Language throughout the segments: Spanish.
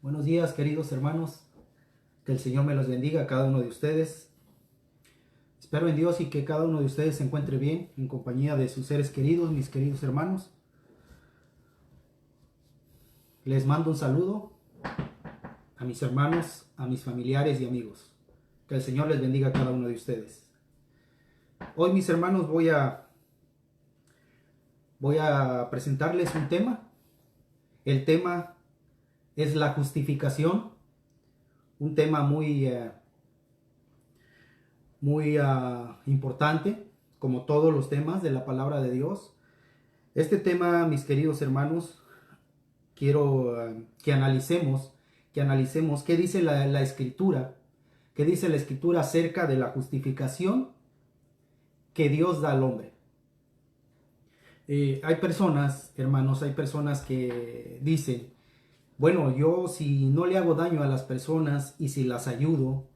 Buenos días, queridos hermanos. Que el Señor me los bendiga a cada uno de ustedes. Espero en Dios y que cada uno de ustedes se encuentre bien en compañía de sus seres queridos, mis queridos hermanos. Les mando un saludo a mis hermanos, a mis familiares y amigos. Que el Señor les bendiga a cada uno de ustedes. Hoy, mis hermanos, voy a presentarles un tema. El tema es la justificación. Un tema muy importante, como todos los temas de la palabra de Dios. Este tema, mis queridos hermanos, quiero que analicemos qué dice la Escritura, qué dice la Escritura acerca de la justificación que Dios da al hombre. Hay personas, hermanos, que dicen, bueno, yo si no le hago daño a las personas y si las ayudo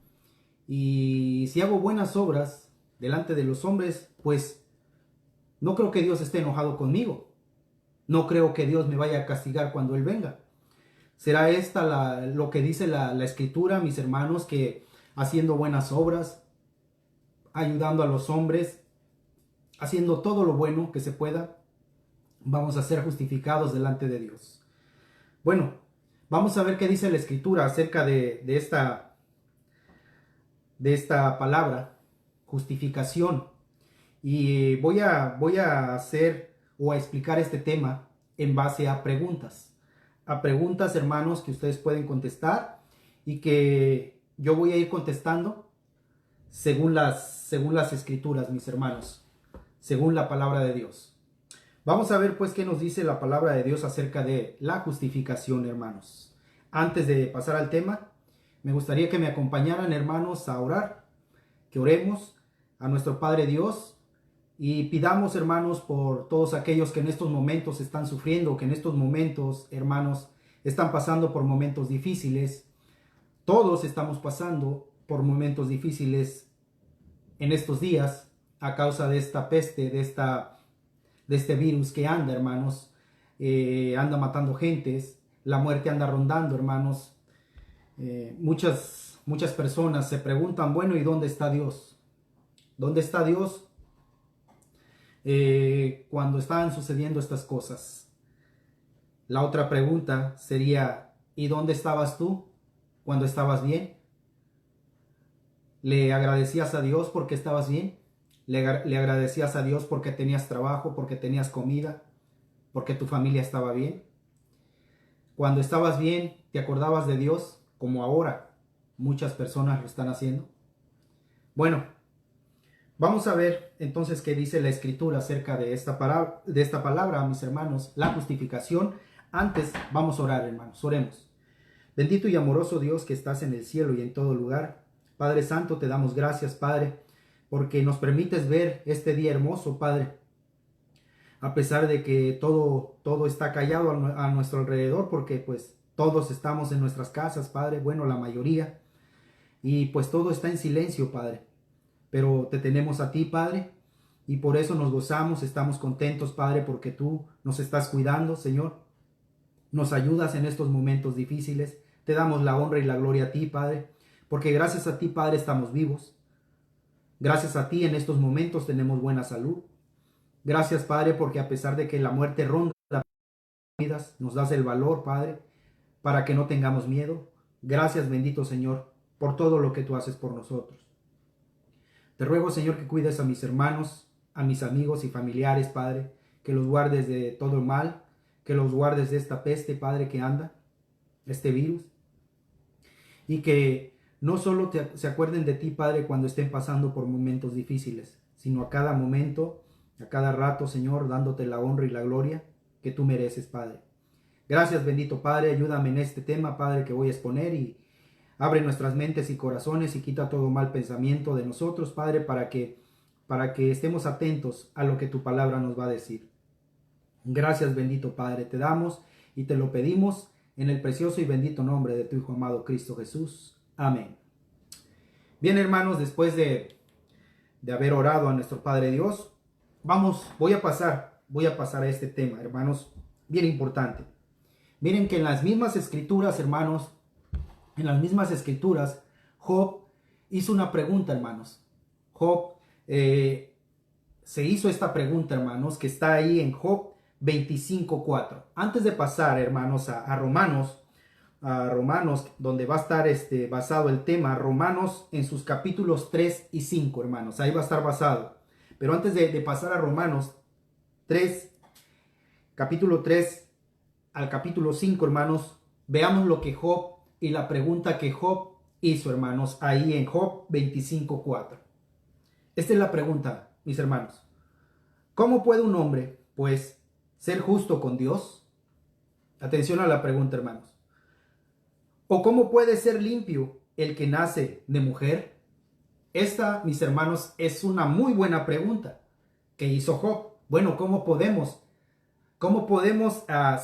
y si hago buenas obras delante de los hombres, pues no creo que Dios esté enojado conmigo. No creo que Dios me vaya a castigar cuando Él venga. ¿Será esta lo que dice la Escritura, mis hermanos, que haciendo buenas obras, ayudando a los hombres, haciendo todo lo bueno que se pueda, vamos a ser justificados delante de Dios? Bueno, vamos a ver qué dice la Escritura acerca de esta palabra, justificación. Y voy a hacer o a explicar este tema en base a preguntas. A preguntas, hermanos, que ustedes pueden contestar y que yo voy a ir contestando según las Escrituras, mis hermanos, según la palabra de Dios. Vamos a ver pues qué nos dice la palabra de Dios acerca de la justificación, hermanos. Antes de pasar al tema, me gustaría que me acompañaran, hermanos, a orar, que oremos a nuestro Padre Dios y pidamos, hermanos, por todos aquellos que en estos momentos están sufriendo, que en estos momentos, hermanos, están pasando por momentos difíciles. Todos estamos pasando por momentos difíciles en estos días a causa de esta peste, de este virus que anda, hermanos, anda matando gentes, la muerte anda rondando, hermanos. Muchas personas se preguntan, bueno, ¿y dónde está Dios? ¿Dónde está Dios cuando estaban sucediendo estas cosas? La otra pregunta sería, ¿y dónde estabas tú cuando estabas bien? ¿Le agradecías a Dios porque estabas bien? ¿Le agradecías a Dios porque tenías trabajo, porque tenías comida, porque tu familia estaba bien? Cuando estabas bien, ¿te acordabas de Dios como ahora muchas personas lo están haciendo? Bueno, vamos a ver entonces qué dice la Escritura acerca de esta palabra, mis hermanos, la justificación. Antes vamos a orar, hermanos, oremos. Bendito y amoroso Dios que estás en el cielo y en todo lugar, Padre Santo, te damos gracias, Padre, porque nos permites ver este día hermoso, Padre. A pesar de que todo está callado a nuestro alrededor, porque pues todos estamos en nuestras casas, Padre, bueno, la mayoría, y pues todo está en silencio, Padre. Pero te tenemos a ti, Padre, y por eso nos gozamos, estamos contentos, Padre, porque tú nos estás cuidando, Señor. Nos ayudas en estos momentos difíciles. Te damos la honra y la gloria a ti, Padre, porque gracias a ti, Padre, estamos vivos. Gracias a ti en estos momentos tenemos buena salud. Gracias, Padre, porque a pesar de que la muerte ronda las vidas, nos das el valor, Padre, para que no tengamos miedo. Gracias, bendito Señor, por todo lo que tú haces por nosotros. Te ruego, Señor, que cuides a mis hermanos, a mis amigos y familiares, Padre, que los guardes de todo el mal, que los guardes de esta peste, Padre, que anda, este virus, y que no solo se acuerden de ti, Padre, cuando estén pasando por momentos difíciles, sino a cada momento, a cada rato, Señor, dándote la honra y la gloria que tú mereces, Padre. Gracias, bendito Padre, ayúdame en este tema, Padre, que voy a exponer, y abre nuestras mentes y corazones y quita todo mal pensamiento de nosotros, Padre, para que estemos atentos a lo que tu palabra nos va a decir. Gracias, bendito Padre, te damos y te lo pedimos en el precioso y bendito nombre de tu Hijo amado Cristo Jesús. Amén. Bien, hermanos, después de haber orado a nuestro Padre Dios, voy a pasar a este tema, hermanos, bien importante. Miren que en las mismas escrituras, hermanos, en las mismas escrituras, Job hizo una pregunta, hermanos. Job se hizo esta pregunta, hermanos, que está ahí en Job 25:4. Antes de pasar, hermanos, a Romanos, donde va a estar basado el tema, Romanos en sus capítulos 3 y 5, hermanos. Ahí va a estar basado. Pero antes de pasar a Romanos 3, capítulo 3 al capítulo 5, hermanos, veamos lo que Job y la pregunta que Job hizo, hermanos, ahí en Job 25:4. Esta es la pregunta, mis hermanos. ¿Cómo puede un hombre, pues, ser justo con Dios? Atención a la pregunta, hermanos. ¿O cómo puede ser limpio el que nace de mujer? Esta, mis hermanos, es una muy buena pregunta que hizo Job. Bueno, ¿cómo podemos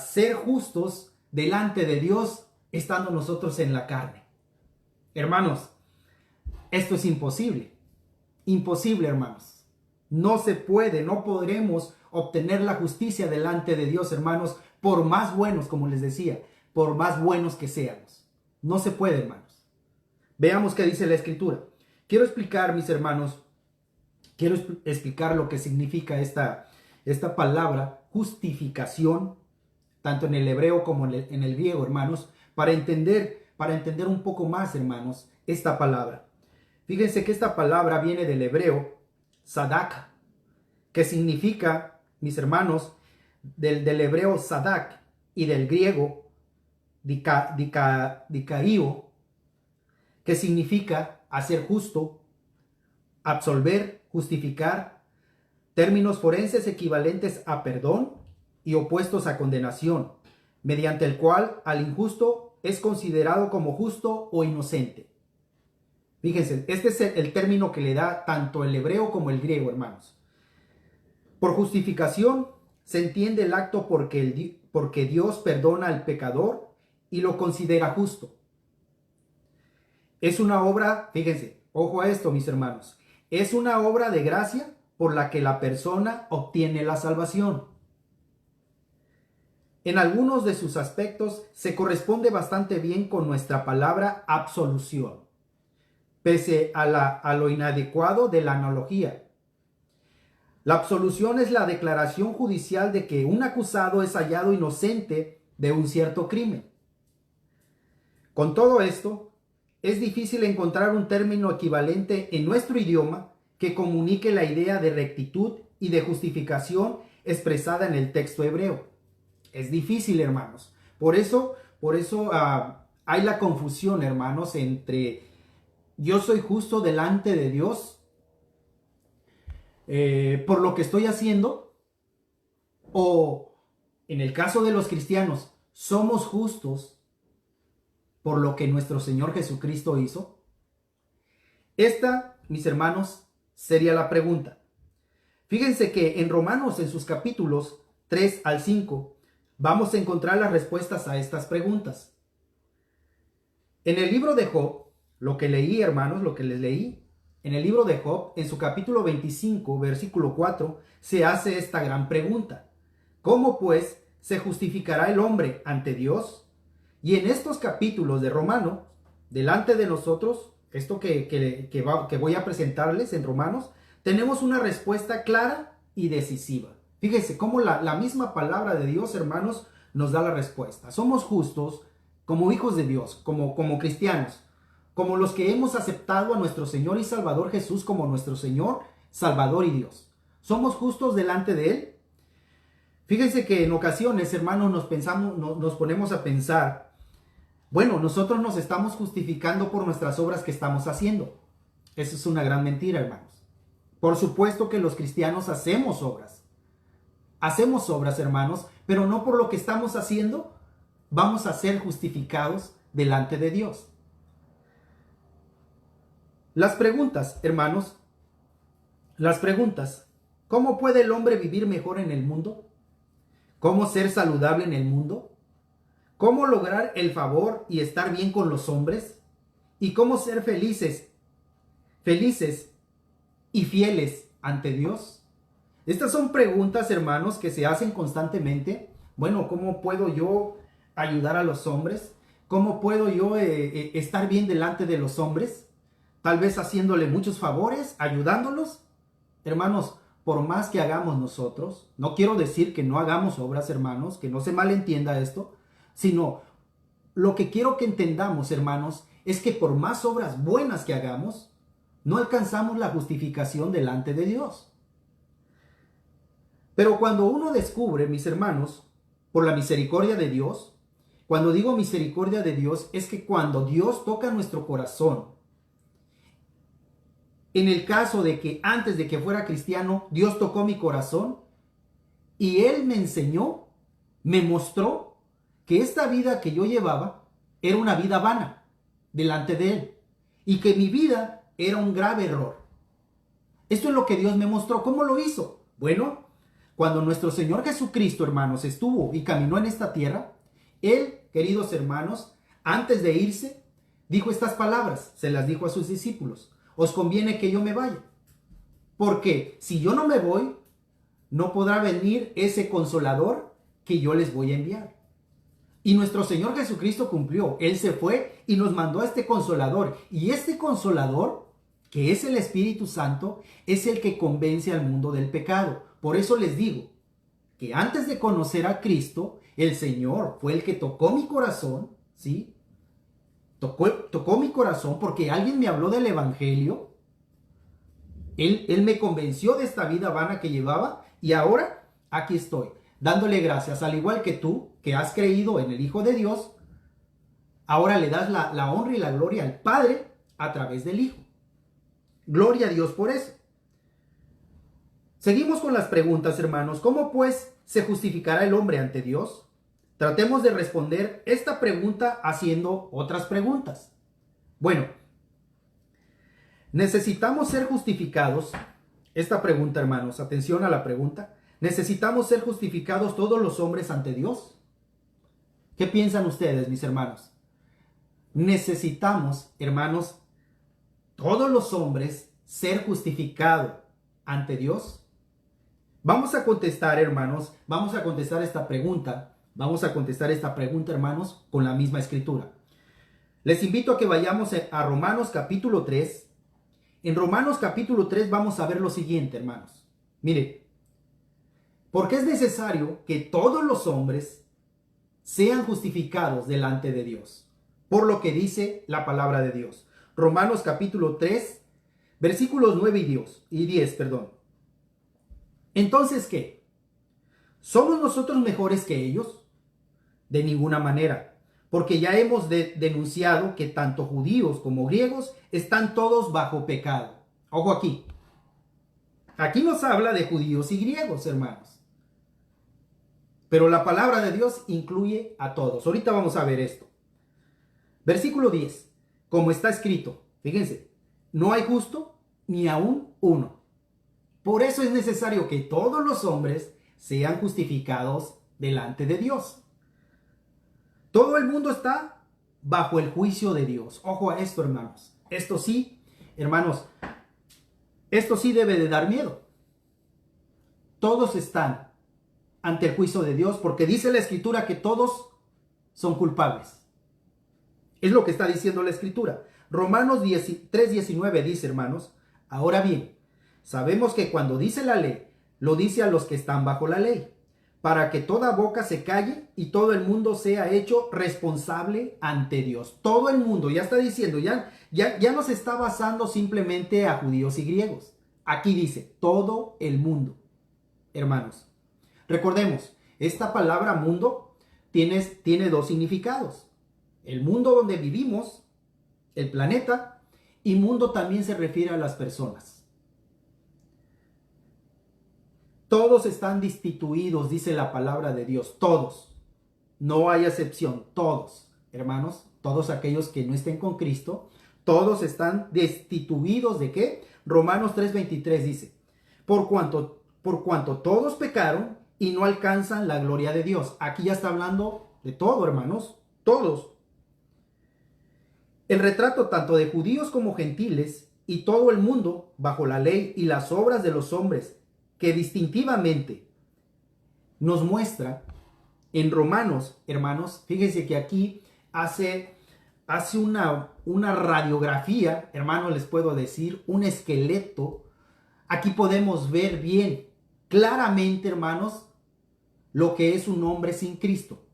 ser justos delante de Dios estando nosotros en la carne? Hermanos, esto es imposible. Imposible, hermanos. No se puede, no podremos obtener la justicia delante de Dios, hermanos, por más buenos, como les decía, por más buenos que seamos. No se puede, hermanos. Veamos qué dice la Escritura. Quiero explicar, mis hermanos, explicar lo que significa esta palabra justificación, tanto en el hebreo como en el griego, hermanos, para entender un poco más, hermanos, esta palabra. Fíjense que esta palabra viene del hebreo sadak, que significa, mis hermanos, del hebreo sadak y del griego dikaio, que significa hacer justo, absolver, justificar, términos forenses equivalentes a perdón y opuestos a condenación, mediante el cual al injusto es considerado como justo o inocente. Fíjense, este es el término que le da tanto el hebreo como el griego, hermanos. Por justificación se entiende el acto porque Dios perdona al pecador y lo considera justo. Es una obra, fíjense, ojo a esto, mis hermanos, es una obra de gracia por la que la persona obtiene la salvación. En algunos de sus aspectos se corresponde bastante bien con nuestra palabra absolución, pese a lo inadecuado de la analogía. La absolución es la declaración judicial de que un acusado es hallado inocente de un cierto crimen. Con todo esto, es difícil encontrar un término equivalente en nuestro idioma que comunique la idea de rectitud y de justificación expresada en el texto hebreo. Es difícil, hermanos. Por eso hay la confusión, hermanos, entre yo soy justo delante de Dios por lo que estoy haciendo, o en el caso de los cristianos, somos justos por lo que nuestro Señor Jesucristo hizo. Esta, mis hermanos, sería la pregunta. Fíjense que en Romanos, en sus capítulos 3 al 5, vamos a encontrar las respuestas a estas preguntas. En el libro de Job, lo que leí, hermanos, lo que les leí, en el libro de Job, en su capítulo 25, versículo 4, se hace esta gran pregunta. ¿Cómo pues se justificará el hombre ante Dios? Y en estos capítulos de Romanos, delante de nosotros, esto que voy a presentarles en Romanos, tenemos una respuesta clara y decisiva. Fíjense cómo la misma palabra de Dios, hermanos, nos da la respuesta. Somos justos como hijos de Dios, como cristianos, como los que hemos aceptado a nuestro Señor y Salvador Jesús como nuestro Señor, Salvador y Dios. ¿Somos justos delante de Él? Fíjense que en ocasiones, hermanos, nos ponemos a pensar, bueno, nosotros nos estamos justificando por nuestras obras que estamos haciendo. Eso es una gran mentira, hermanos. Por supuesto que los cristianos hacemos obras. Hacemos obras, hermanos, pero no por lo que estamos haciendo vamos a ser justificados delante de Dios. Las preguntas, hermanos, ¿cómo puede el hombre vivir mejor en el mundo? ¿Cómo ser saludable en el mundo? ¿Cómo lograr el favor y estar bien con los hombres? ¿Y cómo ser felices y fieles ante Dios? Estas son preguntas, hermanos, que se hacen constantemente. Bueno, ¿cómo puedo yo ayudar a los hombres? ¿Cómo puedo yo estar bien delante de los hombres? Tal vez haciéndole muchos favores, ayudándolos. Hermanos, por más que hagamos nosotros, no quiero decir que no hagamos obras, hermanos, que no se malentienda esto, sino lo que quiero que entendamos, hermanos, es que por más obras buenas que hagamos, no alcanzamos la justificación delante de Dios. Pero cuando uno descubre, mis hermanos, por la misericordia de Dios, cuando digo misericordia de Dios, es que cuando Dios toca nuestro corazón, en el caso de que antes de que fuera cristiano, Dios tocó mi corazón y Él me enseñó, me mostró que esta vida que yo llevaba era una vida vana delante de Él y que mi vida era un grave error. Esto es lo que Dios me mostró. ¿Cómo lo hizo? Bueno, cuando nuestro Señor Jesucristo, hermanos, estuvo y caminó en esta tierra, Él, queridos hermanos, antes de irse, dijo estas palabras, se las dijo a sus discípulos: os conviene que yo me vaya, porque si yo no me voy, no podrá venir ese consolador que yo les voy a enviar. Y nuestro Señor Jesucristo cumplió. Él se fue y nos mandó a este consolador. Y este consolador, que es el Espíritu Santo, es el que convence al mundo del pecado. Por eso les digo que antes de conocer a Cristo, el Señor fue el que tocó mi corazón, ¿sí? Tocó mi corazón porque alguien me habló del Evangelio. Él me convenció de esta vida vana que llevaba y ahora aquí estoy, dándole gracias, al igual que tú, que has creído en el Hijo de Dios. Ahora le das la honra y la gloria al Padre a través del Hijo. Gloria a Dios por eso. Seguimos con las preguntas, hermanos. ¿Cómo pues se justificará el hombre ante Dios? Tratemos de responder esta pregunta haciendo otras preguntas. Bueno, ¿necesitamos ser justificados? Esta pregunta, hermanos, atención a la pregunta. ¿Necesitamos ser justificados todos los hombres ante Dios? ¿Qué piensan ustedes, mis hermanos? ¿Necesitamos, hermanos, todos los hombres ser justificados ante Dios? Vamos a contestar, hermanos, vamos a contestar esta pregunta. Vamos a contestar esta pregunta, hermanos, con la misma escritura. Les invito a que vayamos a Romanos capítulo 3. En Romanos capítulo 3 vamos a ver lo siguiente, hermanos. Mire, porque es necesario que todos los hombres sean justificados delante de Dios, por lo que dice la palabra de Dios. Romanos capítulo 3, versículos 9 y 10. Entonces, ¿qué? ¿Somos nosotros mejores que ellos? De ninguna manera, porque ya hemos denunciado que tanto judíos como griegos están todos bajo pecado. Ojo aquí. Aquí nos habla de judíos y griegos, hermanos. Pero la palabra de Dios incluye a todos. Ahorita vamos a ver esto. Versículo 10. Como está escrito, fíjense, no hay justo ni aún uno. Por eso es necesario que todos los hombres sean justificados delante de Dios. Todo el mundo está bajo el juicio de Dios. Ojo a esto, hermanos. Esto sí, hermanos, esto sí debe de dar miedo. Todos están ante el juicio de Dios porque dice la Escritura que todos son culpables. Es lo que está diciendo la Escritura. Romanos 3:19 dice, hermanos, ahora bien, sabemos que cuando dice la ley, lo dice a los que están bajo la ley, para que toda boca se calle y todo el mundo sea hecho responsable ante Dios. Todo el mundo, ya está diciendo, ya no se está basando simplemente a judíos y griegos. Aquí dice, todo el mundo. Hermanos, recordemos, esta palabra mundo tiene dos significados. El mundo donde vivimos, el planeta, y mundo también se refiere a las personas. Todos están destituidos, dice la palabra de Dios. Todos. No hay excepción. Todos. Hermanos, todos aquellos que no estén con Cristo, todos están destituidos ¿de qué? Romanos 3:23 dice, por cuanto todos pecaron y no alcanzan la gloria de Dios. Aquí ya está hablando de todo, hermanos. Todos. El retrato tanto de judíos como gentiles y todo el mundo bajo la ley y las obras de los hombres que distintivamente nos muestra En Romanos, hermanos, fíjense que aquí hace una radiografía, hermanos, les puedo decir, un esqueleto. Aquí podemos ver bien, claramente, hermanos, lo que es un hombre sin Cristo.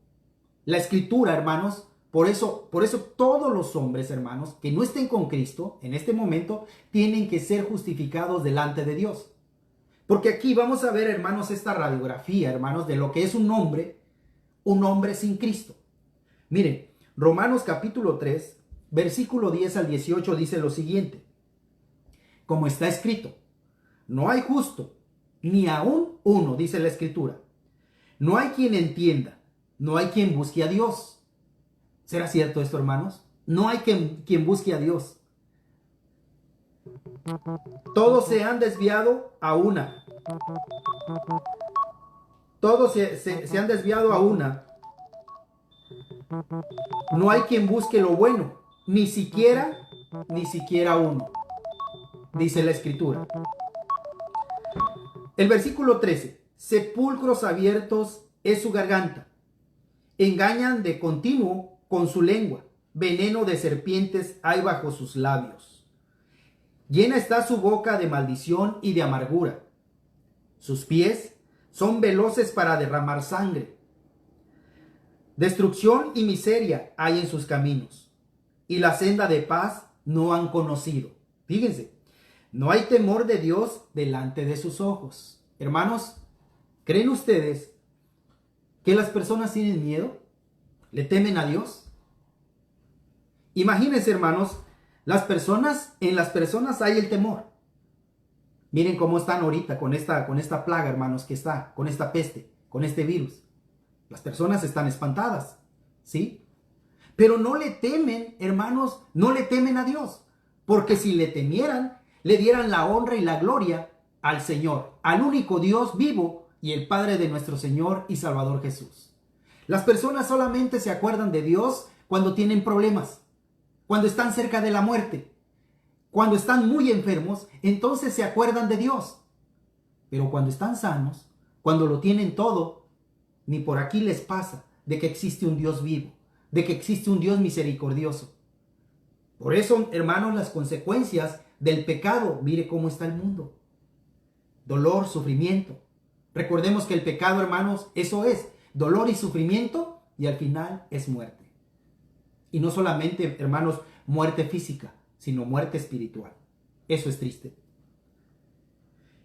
La escritura, hermanos, por eso todos los hombres, hermanos, que no estén con Cristo en este momento, tienen que ser justificados delante de Dios. Porque aquí vamos a ver, hermanos, esta radiografía, hermanos, de lo que es un hombre sin Cristo. Miren, Romanos capítulo 3, versículo 10 al 18 dice lo siguiente: como está escrito, no hay justo, ni aún uno, dice la escritura. No hay quien entienda, no hay quien busque a Dios. ¿Será cierto esto, hermanos? No hay quien busque a Dios. Todos se han desviado a una. Todos se han desviado a una. No hay quien busque lo bueno, ni siquiera uno, dice la escritura. El versículo 13: sepulcros abiertos es su garganta, engañan de continuo con su lengua, veneno de serpientes hay bajo sus labios. Llena está su boca de maldición y de amargura. Sus pies son veloces para derramar sangre. Destrucción y miseria hay en sus caminos, y la senda de paz no han conocido. Fíjense, no hay temor de Dios delante de sus ojos. Hermanos, ¿creen ustedes que las personas tienen miedo? ¿Le temen a Dios? Imagínense, hermanos, en las personas hay el temor. Miren cómo están ahorita con esta plaga, hermanos, que está, con esta peste, con este virus. Las personas están espantadas, ¿sí? Pero no le temen, hermanos, no le temen a Dios. Porque si le temieran, le dieran la honra y la gloria al Señor, al único Dios vivo y el Padre de nuestro Señor y Salvador Jesús. Las personas solamente se acuerdan de Dios cuando tienen problemas, cuando están cerca de la muerte, cuando están muy enfermos, entonces se acuerdan de Dios. Pero cuando están sanos, cuando lo tienen todo, ni por aquí les pasa de que existe un Dios vivo, de que existe un Dios misericordioso. Por eso, hermanos, las consecuencias del pecado, mire cómo está el mundo. Dolor, sufrimiento. Recordemos que el pecado, hermanos, eso es dolor y sufrimiento, y al final es muerte. Y no solamente, hermanos, muerte física, sino muerte espiritual. Eso es triste.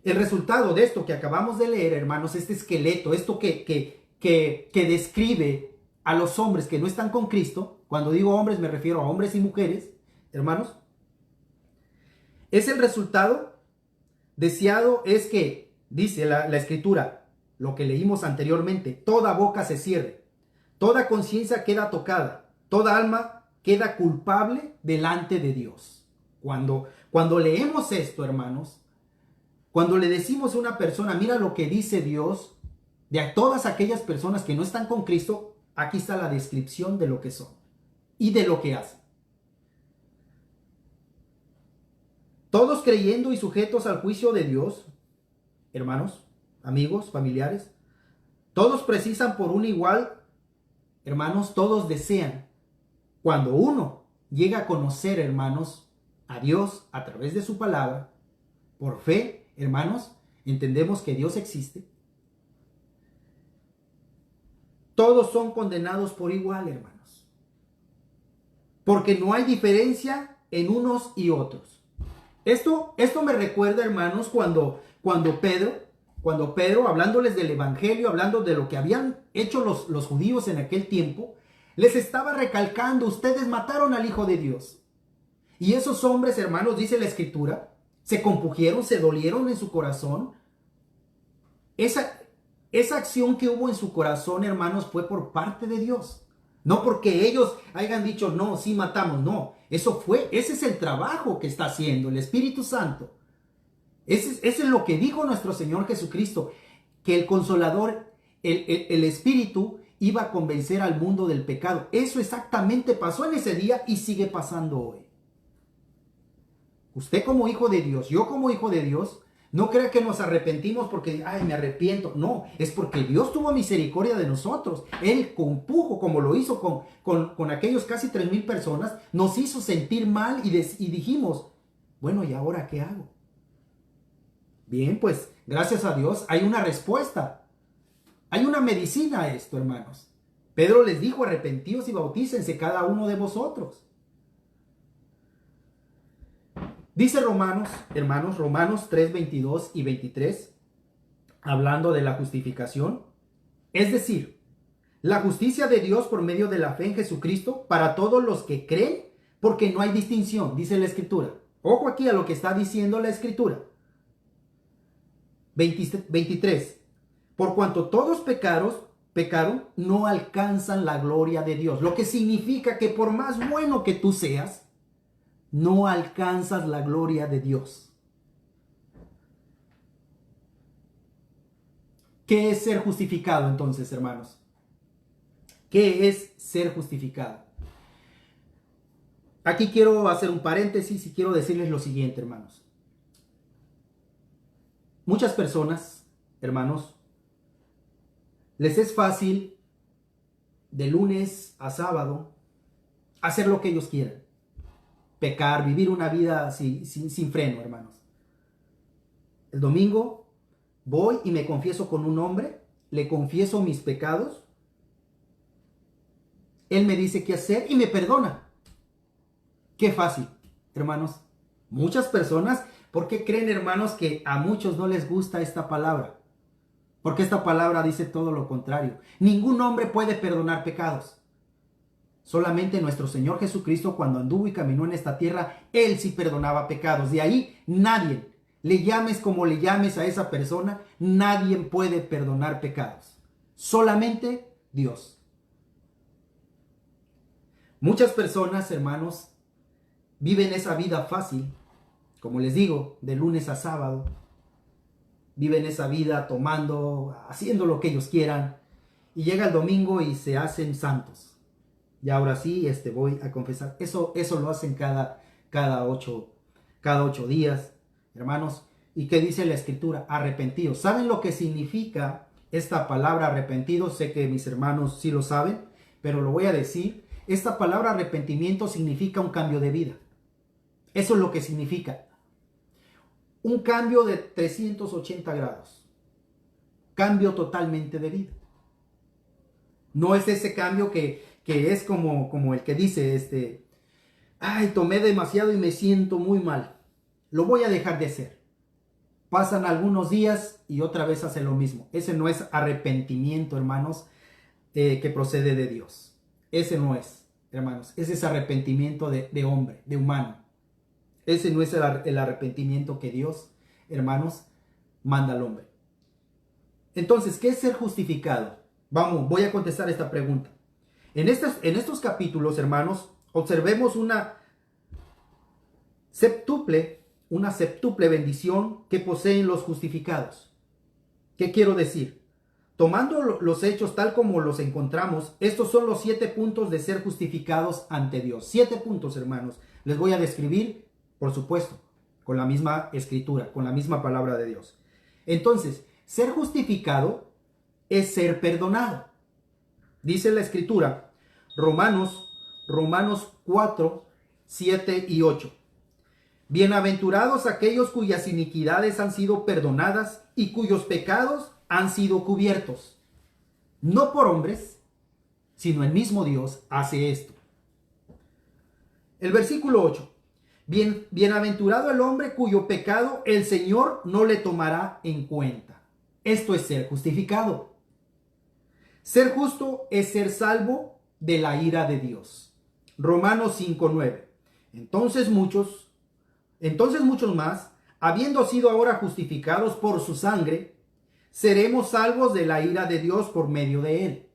El resultado de esto que acabamos de leer, hermanos, este esqueleto, esto que describe a los hombres que no están con Cristo, cuando digo hombres me refiero a hombres y mujeres, hermanos, es el resultado deseado, es que, dice la escritura, lo que leímos anteriormente, toda boca se cierre, toda conciencia queda tocada, toda alma queda culpable delante de Dios. Cuando leemos esto, hermanos, cuando le decimos a una persona, mira lo que dice Dios, de a todas aquellas personas que no están con Cristo, aquí está la descripción de lo que son y de lo que hacen. Todos creyendo y sujetos al juicio de Dios, hermanos, amigos, familiares, todos precisan por un igual, hermanos, todos desean. Cuando uno llega a conocer, hermanos, a Dios a través de su palabra, por fe, hermanos, entendemos que Dios existe. Todos son condenados por igual, hermanos. Porque no hay diferencia en unos y otros. Esto me recuerda, hermanos, cuando Pedro, hablándoles del evangelio, hablando de lo que habían hecho los judíos en aquel tiempo, les estaba recalcando, ustedes mataron al Hijo de Dios. Y esos hombres, hermanos, dice la escritura, se compungieron, se dolieron en su corazón. Esa acción que hubo en su corazón, hermanos, fue por parte de Dios. No porque ellos hayan dicho, no, sí matamos, no. Ese es el trabajo que está haciendo el Espíritu Santo. Ese es lo que dijo nuestro Señor Jesucristo, que el Consolador, el Espíritu, iba a convencer al mundo del pecado. Eso exactamente pasó en ese día y sigue pasando hoy. Usted como hijo de Dios, yo como hijo de Dios, No crea que nos arrepentimos porque, ay, me arrepiento. No, es porque Dios tuvo misericordia de nosotros. Él compujo, como lo hizo con aquellos casi 3,000 personas, nos hizo sentir mal y dijimos, bueno, ¿y ahora qué hago? Bien, pues gracias a Dios hay una respuesta. Hay una medicina a esto, hermanos. Pedro les dijo, arrepentíos y bautícense cada uno de vosotros. Dice Romanos, hermanos, Romanos 3, 22 y 23, hablando de la justificación. Es decir, la justicia de Dios por medio de la fe en Jesucristo para todos los que creen, porque no hay distinción, dice la Escritura. Ojo aquí a lo que está diciendo la Escritura. 23. Por cuanto todos pecaron, no alcanzan la gloria de Dios. Lo que significa que por más bueno que tú seas, no alcanzas la gloria de Dios. ¿Qué es ser justificado entonces, hermanos? ¿Qué es ser justificado? Aquí quiero hacer un paréntesis y quiero decirles lo siguiente, hermanos. Muchas personas, hermanos, les es fácil de lunes a sábado hacer lo que ellos quieran. Pecar, vivir una vida sin freno, hermanos. El domingo voy y me confieso con un hombre, le confieso mis pecados, él me dice qué hacer y me perdona. Qué fácil, hermanos. Muchas personas, ¿por qué creen, hermanos, que a muchos no les gusta esta palabra? Porque esta palabra dice todo lo contrario. Ningún hombre puede perdonar pecados. Solamente nuestro Señor Jesucristo, cuando anduvo y caminó en esta tierra, Él sí perdonaba pecados. De ahí nadie, le llames como le llames a esa persona, nadie puede perdonar pecados. Solamente Dios. Muchas personas, hermanos, viven esa vida fácil, como les digo, de lunes a sábado. Viven esa vida tomando, haciendo lo que ellos quieran. Y llega el domingo y se hacen santos. Y ahora sí, voy a confesar. Eso lo hacen cada ocho días, hermanos. ¿Y qué dice la Escritura? Arrepentidos. ¿Saben lo que significa esta palabra arrepentido? Sé que mis hermanos sí lo saben, pero lo voy a decir. Esta palabra arrepentimiento significa un cambio de vida. Eso es lo que significa. Un cambio de 380 grados. Cambio totalmente de vida. No es ese cambio que es como el que dice, ay, tomé demasiado y me siento muy mal. Lo voy a dejar de hacer. Pasan algunos días y otra vez hace lo mismo. Ese no es arrepentimiento, hermanos, que procede de Dios. Ese no es, hermanos. Ese es arrepentimiento de hombre, de humano. Ese no es el arrepentimiento que Dios, hermanos, manda al hombre. Entonces, ¿qué es ser justificado? Voy a contestar esta pregunta. En estos capítulos, hermanos, observemos una septuple bendición que poseen los justificados. ¿Qué quiero decir? Tomando los hechos tal como los encontramos, estos son los 7 puntos de ser justificados ante Dios. 7 puntos, hermanos. Les voy a describir, por supuesto, con la misma escritura, con la misma palabra de Dios. Entonces, ser justificado es ser perdonado. Dice la Escritura, Romanos 4, 7 y 8. Bienaventurados aquellos cuyas iniquidades han sido perdonadas y cuyos pecados han sido cubiertos. No por hombres, sino el mismo Dios hace esto. El versículo 8. Bienaventurado el hombre cuyo pecado el Señor no le tomará en cuenta. Esto es ser justificado. Ser justo es ser salvo de la ira de Dios. Romanos 5:9. Entonces muchos más, habiendo sido ahora justificados por su sangre, seremos salvos de la ira de Dios por medio de él.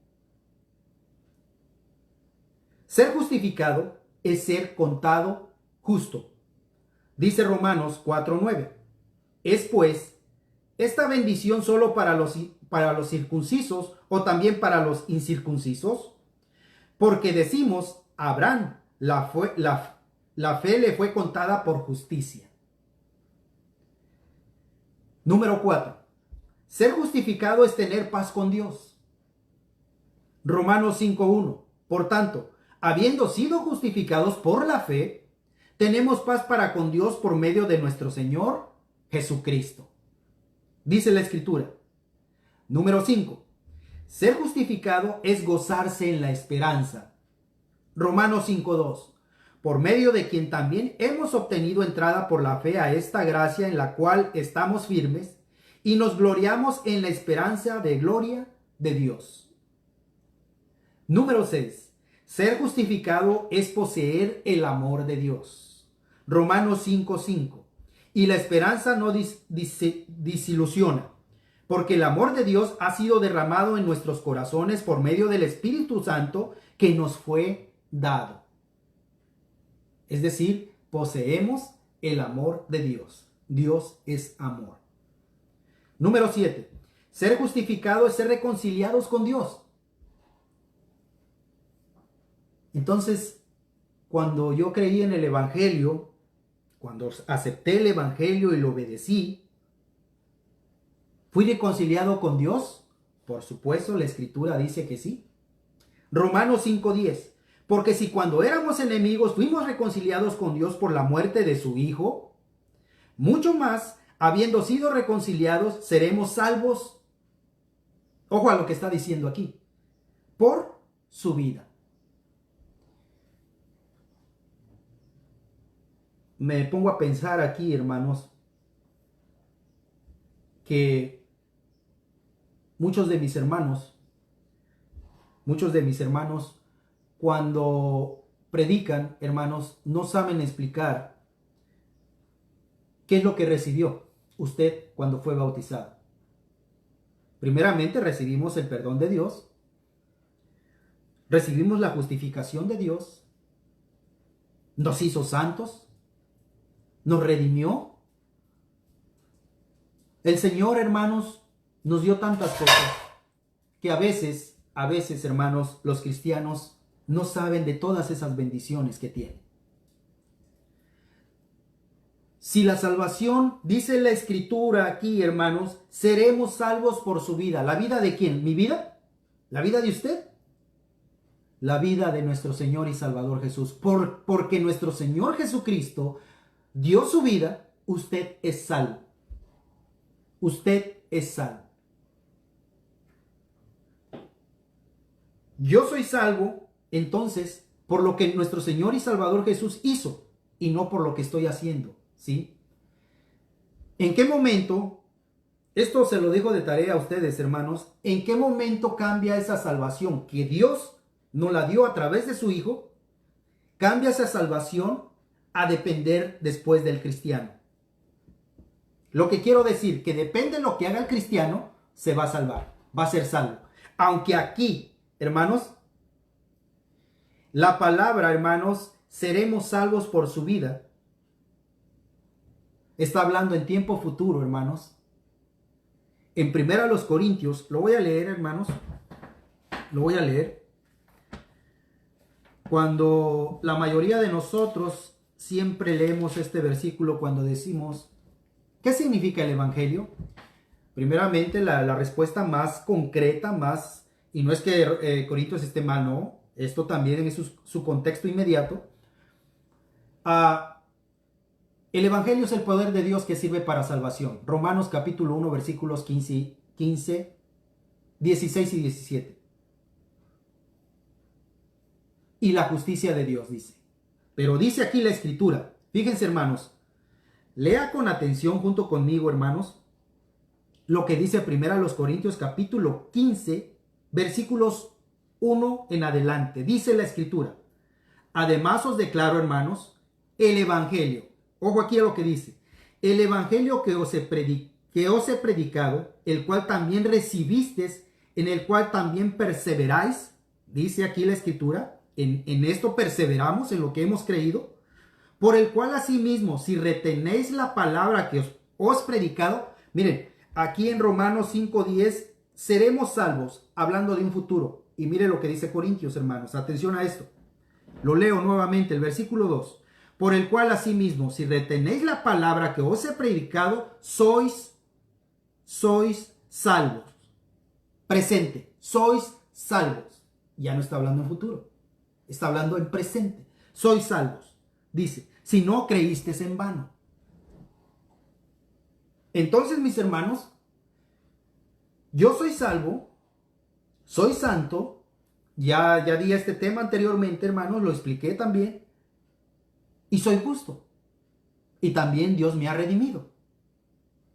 Ser justificado es ser contado justo. Dice Romanos 4:9. Es pues esta bendición solo para los circuncisos o también para los incircuncisos, porque decimos, Abraham, la fe le fue contada por justicia. Número 4. Ser justificado es tener paz con Dios. Romanos 5:1. Por tanto, habiendo sido justificados por la fe, tenemos paz para con Dios por medio de nuestro Señor Jesucristo. Dice la Escritura. Número 5. Ser justificado es gozarse en la esperanza. Romanos 5:2. Por medio de quien también hemos obtenido entrada por la fe a esta gracia en la cual estamos firmes y nos gloriamos en la esperanza de gloria de Dios. Número 6. Ser justificado es poseer el amor de Dios. Romanos 5:5. Y la esperanza no desilusiona, porque el amor de Dios ha sido derramado en nuestros corazones por medio del Espíritu Santo que nos fue dado. Es decir, poseemos el amor de Dios. Dios es amor. Número 7. Ser justificado es ser reconciliados con Dios. Entonces, cuando yo creí en el Evangelio, cuando acepté el Evangelio y lo obedecí, ¿fui reconciliado con Dios? Por supuesto, la Escritura dice que sí. Romanos 5:10. Porque si cuando éramos enemigos fuimos reconciliados con Dios por la muerte de su Hijo, mucho más, habiendo sido reconciliados, seremos salvos. Ojo a lo que está diciendo aquí. Por su vida. Me pongo a pensar aquí, hermanos, que muchos de mis hermanos, cuando predican, hermanos, no saben explicar qué es lo que recibió usted cuando fue bautizado. Primeramente recibimos el perdón de Dios, recibimos la justificación de Dios, nos hizo santos, nos redimió. El Señor, hermanos, nos dio tantas cosas que a veces, hermanos, los cristianos no saben de todas esas bendiciones que tienen. Si la salvación, dice la Escritura aquí, hermanos, seremos salvos por su vida. ¿La vida de quién? ¿Mi vida? ¿La vida de usted? La vida de nuestro Señor y Salvador Jesús. Porque nuestro Señor Jesucristo dio su vida, usted es salvo. Usted es salvo. Yo soy salvo, entonces, por lo que nuestro Señor y Salvador Jesús hizo y no por lo que estoy haciendo, ¿sí? ¿En qué momento, esto se lo dejo de tarea a ustedes, hermanos, en qué momento cambia esa salvación que Dios nos la dio a través de su Hijo? Cambia esa salvación a depender después del cristiano. Lo que quiero decir, que depende de lo que haga el cristiano, se va a salvar, va a ser salvo. Aunque aquí, hermanos, la palabra, hermanos, seremos salvos por su vida, está hablando en tiempo futuro, hermanos. En 1 Corintios, lo voy a leer, hermanos, lo voy a leer. Cuando la mayoría de nosotros siempre leemos este versículo cuando decimos, ¿qué significa el Evangelio? Primeramente, la respuesta más concreta, y no es que Corintios esté mal, no, esto también es su contexto inmediato. El Evangelio es el poder de Dios que sirve para salvación. Romanos capítulo 1, versículos 15, 16 y 17. Y la justicia de Dios, dice. Pero dice aquí la Escritura, fíjense, hermanos, lea con atención junto conmigo, hermanos, lo que dice 1 Corintios capítulo 15, versículos 1 en adelante. Dice la Escritura: además os declaro, hermanos, el Evangelio. Ojo aquí a lo que dice. El Evangelio que os he predicado, el cual también recibisteis, en el cual también perseveráis. Dice aquí la Escritura. En esto perseveramos, en lo que hemos creído. Por el cual asimismo, si retenéis la palabra que os predicado. Miren, aquí en Romanos 5:10, seremos salvos, hablando de un futuro. Y mire lo que dice Corintios, hermanos. Atención a esto. Lo leo nuevamente, el versículo 2. Por el cual asimismo, si retenéis la palabra que os he predicado, sois sois salvos. Presente, sois salvos. Ya no está hablando en futuro, está hablando en presente. Sois salvos. Dice, si no creíste en vano. Entonces, mis hermanos, yo soy salvo, soy santo. Ya di este tema anteriormente, hermanos, lo expliqué también. Y soy justo. Y también Dios me ha redimido.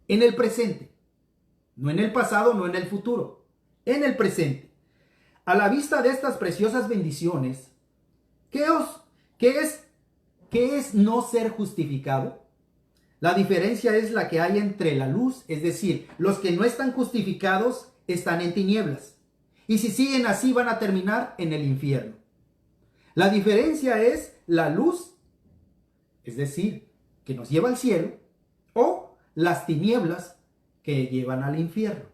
En el presente. No en el pasado, no en el futuro. En el presente. A la vista de estas preciosas bendiciones, ¿qué es no ser justificado? La diferencia es la que hay entre la luz, es decir, los que no están justificados están en tinieblas. Y si siguen así van a terminar en el infierno. La diferencia es la luz, es decir, que nos lleva al cielo, o las tinieblas que llevan al infierno.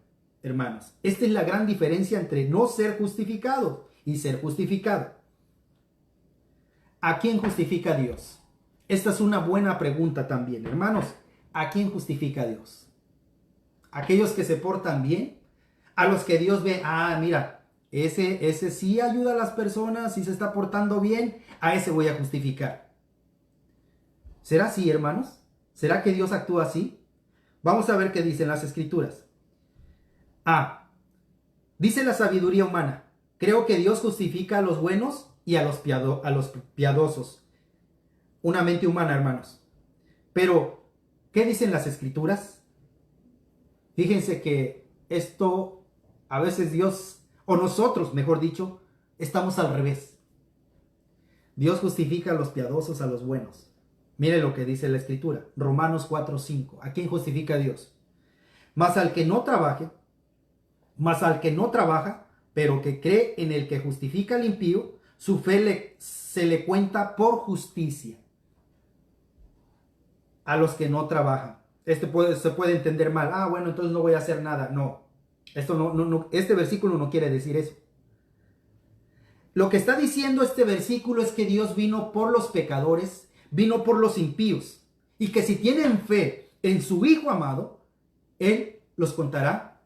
Hermanos, esta es la gran diferencia entre no ser justificado y ser justificado. ¿A quién justifica Dios? Esta es una buena pregunta también, hermanos. ¿A quién justifica Dios? ¿Aquellos que se portan bien? ¿A los que Dios ve? Mira, ese sí ayuda a las personas, sí se está portando bien, a ese voy a justificar. ¿Será así, hermanos? ¿Será que Dios actúa así? Vamos a ver qué dicen las Escrituras. Dice la sabiduría humana, creo que Dios justifica a los buenos y a los piadosos. Una mente humana, hermanos. Pero, ¿qué dicen las Escrituras? Fíjense que esto, a veces Dios, o nosotros, mejor dicho, estamos al revés. Dios justifica a los piadosos, a los buenos. Mire lo que dice la Escritura, Romanos 4:5. ¿A quién justifica Dios? Mas al que no trabaja, pero que cree en el que justifica al impío, su fe se le cuenta por justicia. A los que no trabajan. Se puede entender mal. Bueno, entonces no voy a hacer nada. No. Este versículo no quiere decir eso. Lo que está diciendo este versículo es que Dios vino por los pecadores, vino por los impíos, y que si tienen fe en su Hijo amado, Él los contará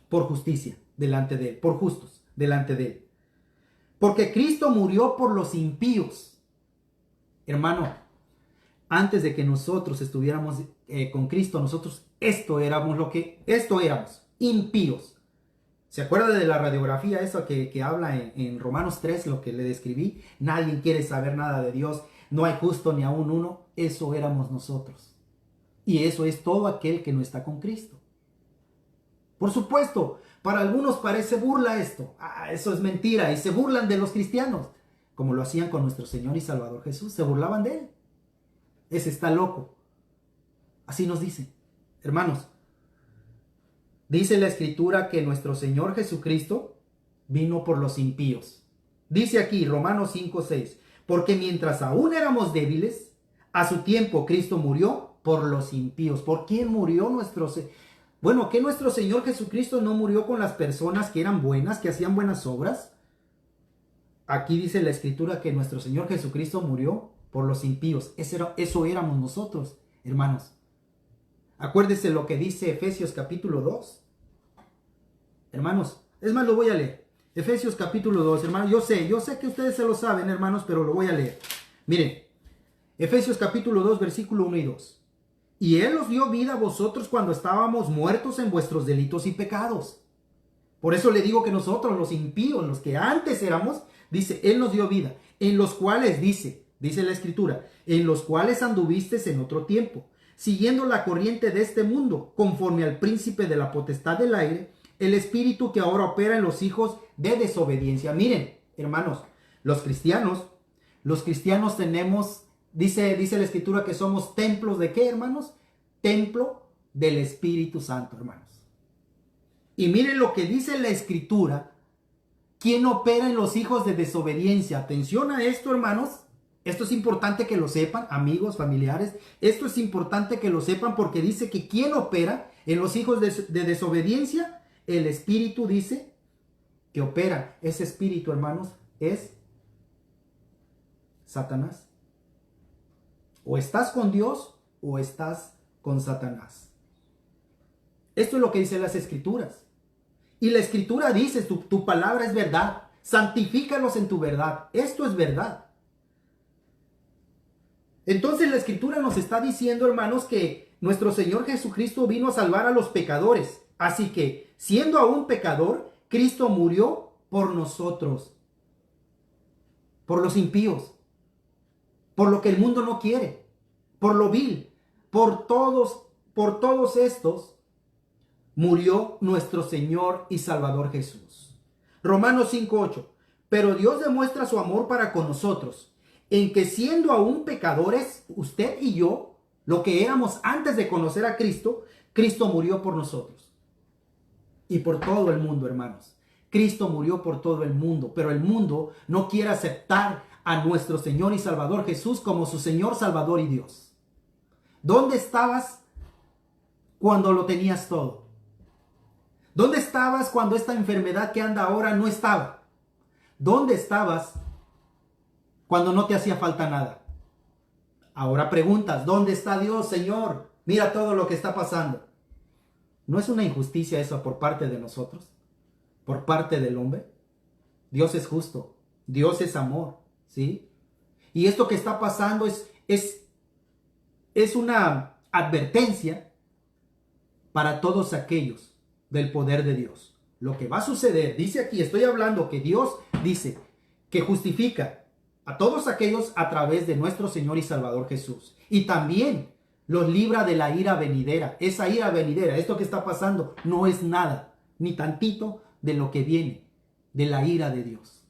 por justicia delante de Él, por justos delante de Él. Porque Cristo murió por los impíos. Hermano, antes de que nosotros estuviéramos con Cristo, nosotros esto éramos, impíos. ¿Se acuerda de la radiografía esa que habla en Romanos 3, lo que le describí? Nadie quiere saber nada de Dios, no hay justo ni aún uno. Eso éramos nosotros. Y eso es todo aquel que no está con Cristo. Por supuesto, para algunos parece burla esto. Eso es mentira. Y se burlan de los cristianos, como lo hacían con nuestro Señor y Salvador Jesús. Se burlaban de Él. Ese está loco. Así nos dice. Hermanos, dice la Escritura que nuestro Señor Jesucristo vino por los impíos. Dice aquí, Romanos 5:6, porque mientras aún éramos débiles, a su tiempo Cristo murió por los impíos. ¿Por quién murió que nuestro Señor Jesucristo no murió con las personas que eran buenas, que hacían buenas obras? Aquí dice la Escritura que nuestro Señor Jesucristo murió por los impíos. Eso éramos nosotros, hermanos. Acuérdese lo que dice Efesios capítulo 2. Hermanos, es más, lo voy a leer. Efesios capítulo 2, hermanos. Yo sé que ustedes se lo saben, hermanos, pero lo voy a leer. Miren, Efesios capítulo 2, versículo 1 y 2. Y Él os dio vida a vosotros cuando estábamos muertos en vuestros delitos y pecados. Por eso le digo que nosotros, los impíos, los que antes éramos, dice, Él nos dio vida, en los cuales dice la Escritura, en los cuales anduvisteis en otro tiempo, siguiendo la corriente de este mundo, conforme al príncipe de la potestad del aire, el espíritu que ahora opera en los hijos de desobediencia. Miren, hermanos, los cristianos tenemos, dice la Escritura que somos templos de ¿qué, hermanos? Templo del Espíritu Santo, hermanos. Y miren lo que dice la Escritura. ¿Quién opera en los hijos de desobediencia? Atención a esto, hermanos. Esto es importante que lo sepan, amigos, familiares. Esto es importante que lo sepan porque dice que ¿quién opera en los hijos de desobediencia? El Espíritu dice que opera. Ese espíritu, hermanos, es Satanás. O estás con Dios o estás con Satanás. Esto es lo que dicen las Escrituras. Y la Escritura dice, tu palabra es verdad. Santifícalos en tu verdad. Esto es verdad. Entonces la Escritura nos está diciendo, hermanos, que nuestro Señor Jesucristo vino a salvar a los pecadores. Así que, siendo aún pecador, Cristo murió por nosotros, por los impíos, por lo que el mundo no quiere, por lo vil, por todos estos, murió nuestro Señor y Salvador Jesús. Romanos 5:8. Pero Dios demuestra su amor para con nosotros, en que siendo aún pecadores, usted y yo, lo que éramos antes de conocer a Cristo, Cristo murió por nosotros. Y por todo el mundo, hermanos. Cristo murió por todo el mundo, pero el mundo no quiere aceptar a nuestro Señor y Salvador Jesús como su Señor, Salvador y Dios. ¿Dónde estabas cuando lo tenías todo? ¿Dónde estabas cuando esta enfermedad que anda ahora no estaba? ¿Dónde estabas cuando no te hacía falta nada? Ahora preguntas, ¿dónde está Dios, Señor? Mira todo lo que está pasando. ¿No es una injusticia eso por parte de nosotros? ¿Por parte del hombre? Dios es justo. Dios es amor, ¿sí? Y esto que está pasando es una advertencia para todos aquellos del poder de Dios. Lo que va a suceder, dice aquí, estoy hablando que Dios dice que justifica a todos aquellos a través de nuestro Señor y Salvador Jesús. Y también los libra de la ira venidera. Esa ira venidera, esto que está pasando, no es nada, ni tantito de lo que viene de la ira de Dios.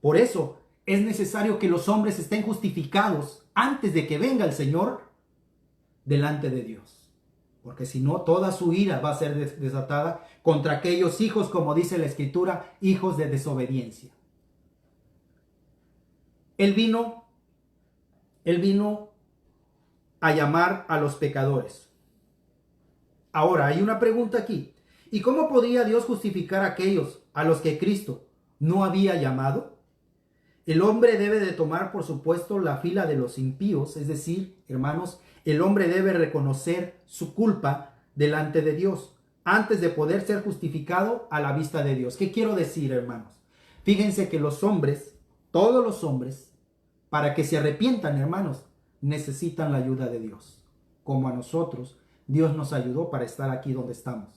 Por eso es necesario que los hombres estén justificados antes de que venga el Señor delante de Dios. Porque si no, toda su ira va a ser desatada contra aquellos hijos, como dice la Escritura, hijos de desobediencia. Él vino a llamar a los pecadores. Ahora, hay una pregunta aquí. ¿Y cómo podría Dios justificar a aquellos a los que Cristo no había llamado? El hombre debe de tomar, por supuesto, la fila de los impíos, es decir, hermanos, el hombre debe reconocer su culpa delante de Dios antes de poder ser justificado a la vista de Dios. ¿Qué quiero decir, hermanos? Fíjense que los hombres, todos los hombres, para que se arrepientan, hermanos, necesitan la ayuda de Dios. Como a nosotros, Dios nos ayudó para estar aquí donde estamos.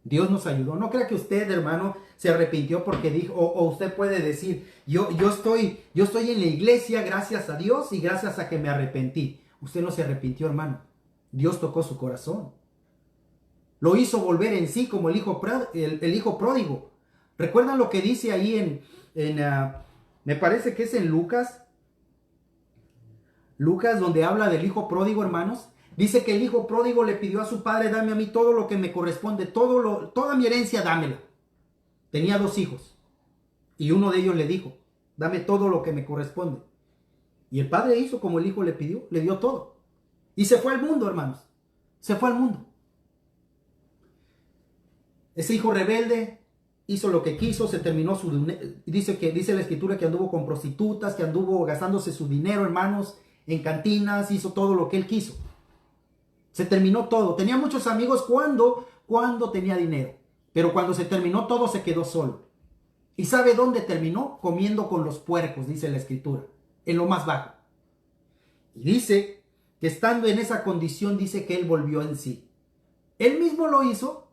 Dios nos ayudó. No crea que usted, hermano, se arrepintió porque dijo, o usted puede decir, yo estoy en la iglesia gracias a Dios y gracias a que me arrepentí. Usted no se arrepintió, hermano. Dios tocó su corazón. Lo hizo volver en sí como el hijo pródigo. ¿Recuerdan lo que dice ahí me parece que es en Lucas, donde habla del hijo pródigo, hermanos? Dice que el hijo pródigo le pidió a su padre, dame a mí todo lo que me corresponde, toda mi herencia, dámela. Tenía 2 hijos. Y uno de ellos le dijo, dame todo lo que me corresponde. Y el padre hizo como el hijo le pidió, le dio todo. Y se fue al mundo, hermanos. Se fue al mundo. Ese hijo rebelde hizo lo que quiso, se terminó su dinero. Dice la Escritura que anduvo con prostitutas, que anduvo gastándose su dinero, hermanos, en cantinas, hizo todo lo que él quiso. Se terminó todo. Tenía muchos amigos cuando tenía dinero. Pero cuando se terminó todo, se quedó solo. ¿Y sabe dónde terminó? Comiendo con los puercos, dice la Escritura. En lo más bajo. Y dice que estando en esa condición, dice que él volvió en sí. ¿Él mismo lo hizo?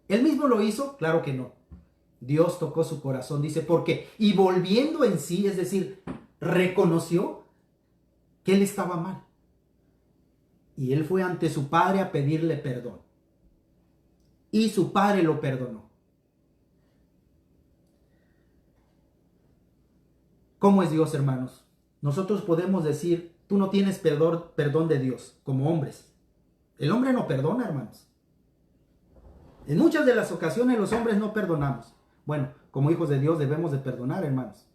¿Él mismo lo hizo? Claro que no. Dios tocó su corazón, dice, ¿por qué? Y volviendo en sí, es decir, reconoció que él estaba mal. Y él fue ante su padre a pedirle perdón. Y su padre lo perdonó. ¿Cómo es Dios, hermanos? Nosotros podemos decir, tú no tienes perdón de Dios, como hombres. El hombre no perdona, hermanos. En muchas de las ocasiones los hombres no perdonamos. Bueno, como hijos de Dios debemos de perdonar, hermanos.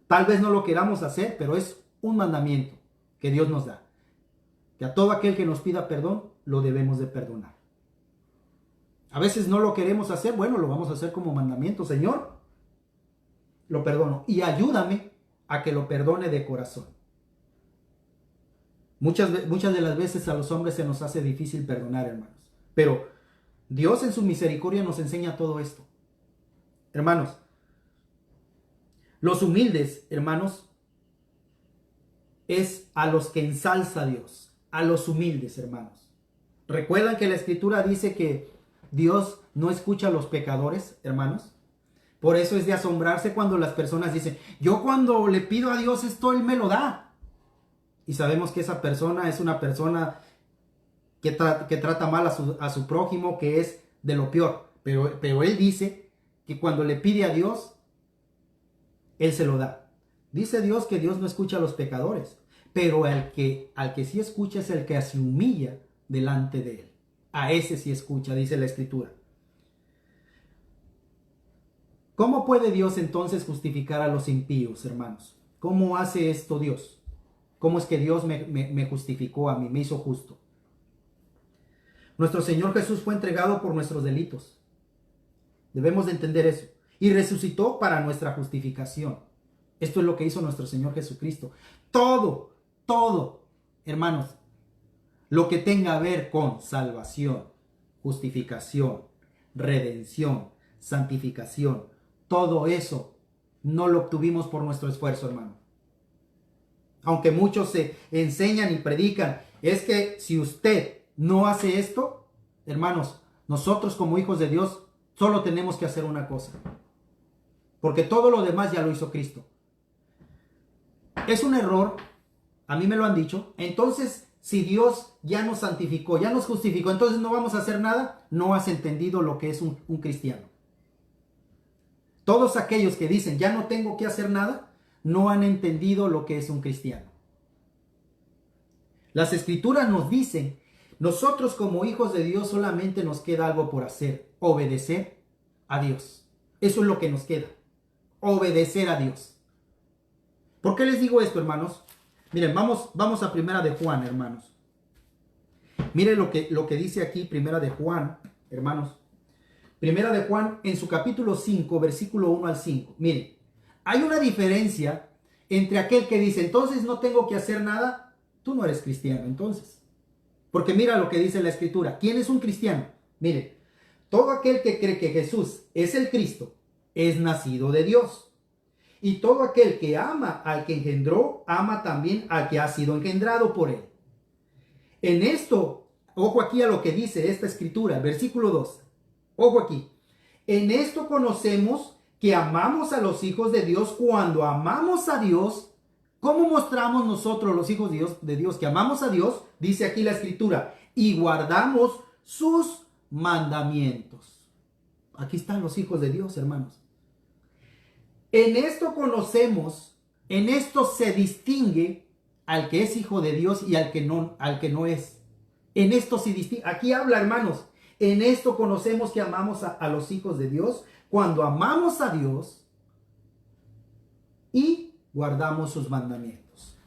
Tal vez no lo queramos hacer, pero es un mandamiento que Dios nos da. Que a todo aquel que nos pida perdón, lo debemos de perdonar. A veces no lo queremos hacer, bueno, lo vamos a hacer como mandamiento. Señor, lo perdono y ayúdame a que lo perdone de corazón. Muchas de las veces a los hombres se nos hace difícil perdonar, hermanos. Pero Dios en su misericordia nos enseña todo esto. Hermanos, los humildes, hermanos, es a los que ensalza Dios, a los humildes, hermanos. ¿Recuerdan que la Escritura dice que Dios no escucha a los pecadores, hermanos? Por eso es de asombrarse cuando las personas dicen, yo cuando le pido a Dios esto, Él me lo da. Y sabemos que esa persona es una persona que trata mal a su prójimo, que es de lo peor. Pero Él dice que cuando le pide a Dios, Él se lo da. Dice Dios que Dios no escucha a los pecadores, pero al que sí escucha es el que se humilla delante de Él. A ese sí escucha, dice la Escritura. ¿Cómo puede Dios entonces justificar a los impíos, hermanos? ¿Cómo hace esto Dios? ¿Cómo es que Dios me justificó a mí, me hizo justo? Nuestro Señor Jesús fue entregado por nuestros delitos. Debemos de entender eso. Y resucitó para nuestra justificación. Esto es lo que hizo nuestro Señor Jesucristo. Todo, hermanos, lo que tenga a ver con salvación, justificación, redención, santificación, todo eso no lo obtuvimos por nuestro esfuerzo, hermano. Aunque muchos se enseñan y predican, es que si usted no hace esto, hermanos, nosotros como hijos de Dios solo tenemos que hacer una cosa. Porque todo lo demás ya lo hizo Cristo. Es un error, a mí me lo han dicho. Entonces, si Dios ya nos santificó, ya nos justificó, entonces no vamos a hacer nada. No has entendido lo que es un cristiano. Todos aquellos que dicen, ya no tengo que hacer nada, no han entendido lo que es un cristiano. Las Escrituras nos dicen, nosotros como hijos de Dios solamente nos queda algo por hacer, obedecer a Dios. Eso es lo que nos queda, obedecer a Dios. ¿Por qué les digo esto, hermanos? Miren, vamos a Primera de Juan, hermanos. Miren lo que dice aquí Primera de Juan, hermanos. Primera de Juan en su capítulo 5, versículo 1 al 5. Miren, hay una diferencia entre aquel que dice, entonces no tengo que hacer nada. Tú no eres cristiano, entonces. Porque mira lo que dice la Escritura. ¿Quién es un cristiano? Miren, todo aquel que cree que Jesús es el Cristo es nacido de Dios. Y todo aquel que ama al que engendró, ama también al que ha sido engendrado por él. En esto, ojo aquí a lo que dice esta Escritura, versículo 2. Ojo aquí. En esto conocemos que amamos a los hijos de Dios cuando amamos a Dios. ¿Cómo mostramos nosotros los hijos de Dios que amamos a Dios? Dice aquí la Escritura. Y guardamos sus mandamientos. Aquí están los hijos de Dios, hermanos. En esto conocemos, en esto se distingue al que es hijo de Dios y al que no es. En esto se distingue. Aquí habla, hermanos. En esto conocemos que amamos a los hijos de Dios cuando amamos a Dios y guardamos sus mandamientos.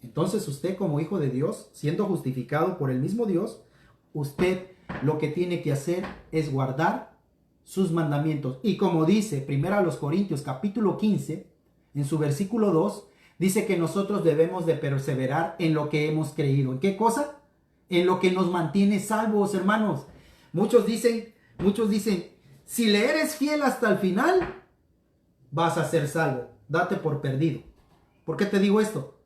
Entonces usted como hijo de Dios, siendo justificado por el mismo Dios, usted lo que tiene que hacer es guardar sus mandamientos. Y como dice 1 Corintios capítulo 15, en su versículo 2, dice que nosotros debemos de perseverar en lo que hemos creído. ¿En qué cosa? En lo que nos mantiene salvos, hermanos. Muchos dicen, si le eres fiel hasta el final, vas a ser salvo. Date por perdido. ¿Por qué te digo esto?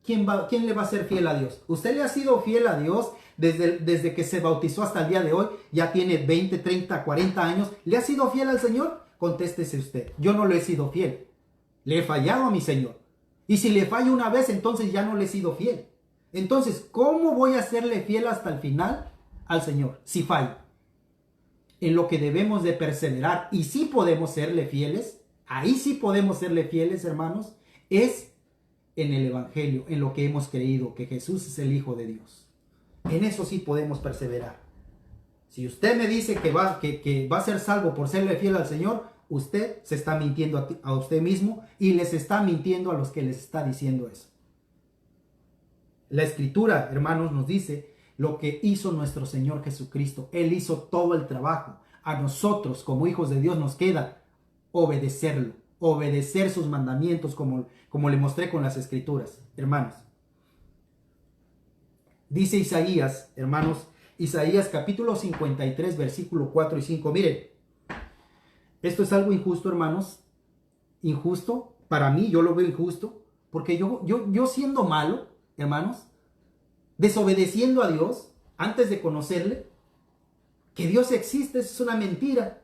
¿Quién le va a ser fiel a Dios? ¿Usted le ha sido fiel a Dios desde que se bautizó hasta el día de hoy? Ya tiene 20, 30, 40 años. ¿Le ha sido fiel al Señor? Contéstese usted. Yo no le he sido fiel. Le he fallado a mi Señor. Y si le fallo una vez, entonces ya no le he sido fiel. Entonces, ¿cómo voy a serle fiel hasta el final al Señor si fallo? En lo que debemos de perseverar, y sí podemos serle fieles, ahí sí podemos serle fieles, hermanos, es en el Evangelio, en lo que hemos creído, que Jesús es el Hijo de Dios. En eso sí podemos perseverar. Si usted me dice que va a ser salvo por serle fiel al Señor, usted se está mintiendo a usted mismo y les está mintiendo a los que les está diciendo eso. La Escritura, hermanos, nos dice lo que hizo nuestro Señor Jesucristo. Él hizo todo el trabajo. A nosotros, como hijos de Dios, nos queda obedecerlo, obedecer sus mandamientos, como le mostré con las Escrituras, hermanos. Dice Isaías, hermanos, Isaías capítulo 53, versículo 4 y 5. Miren, esto es algo injusto, hermanos. Injusto. Para mí, yo lo veo injusto. Porque yo siendo malo, hermanos, desobedeciendo a Dios antes de conocerle, que Dios existe, eso es una mentira.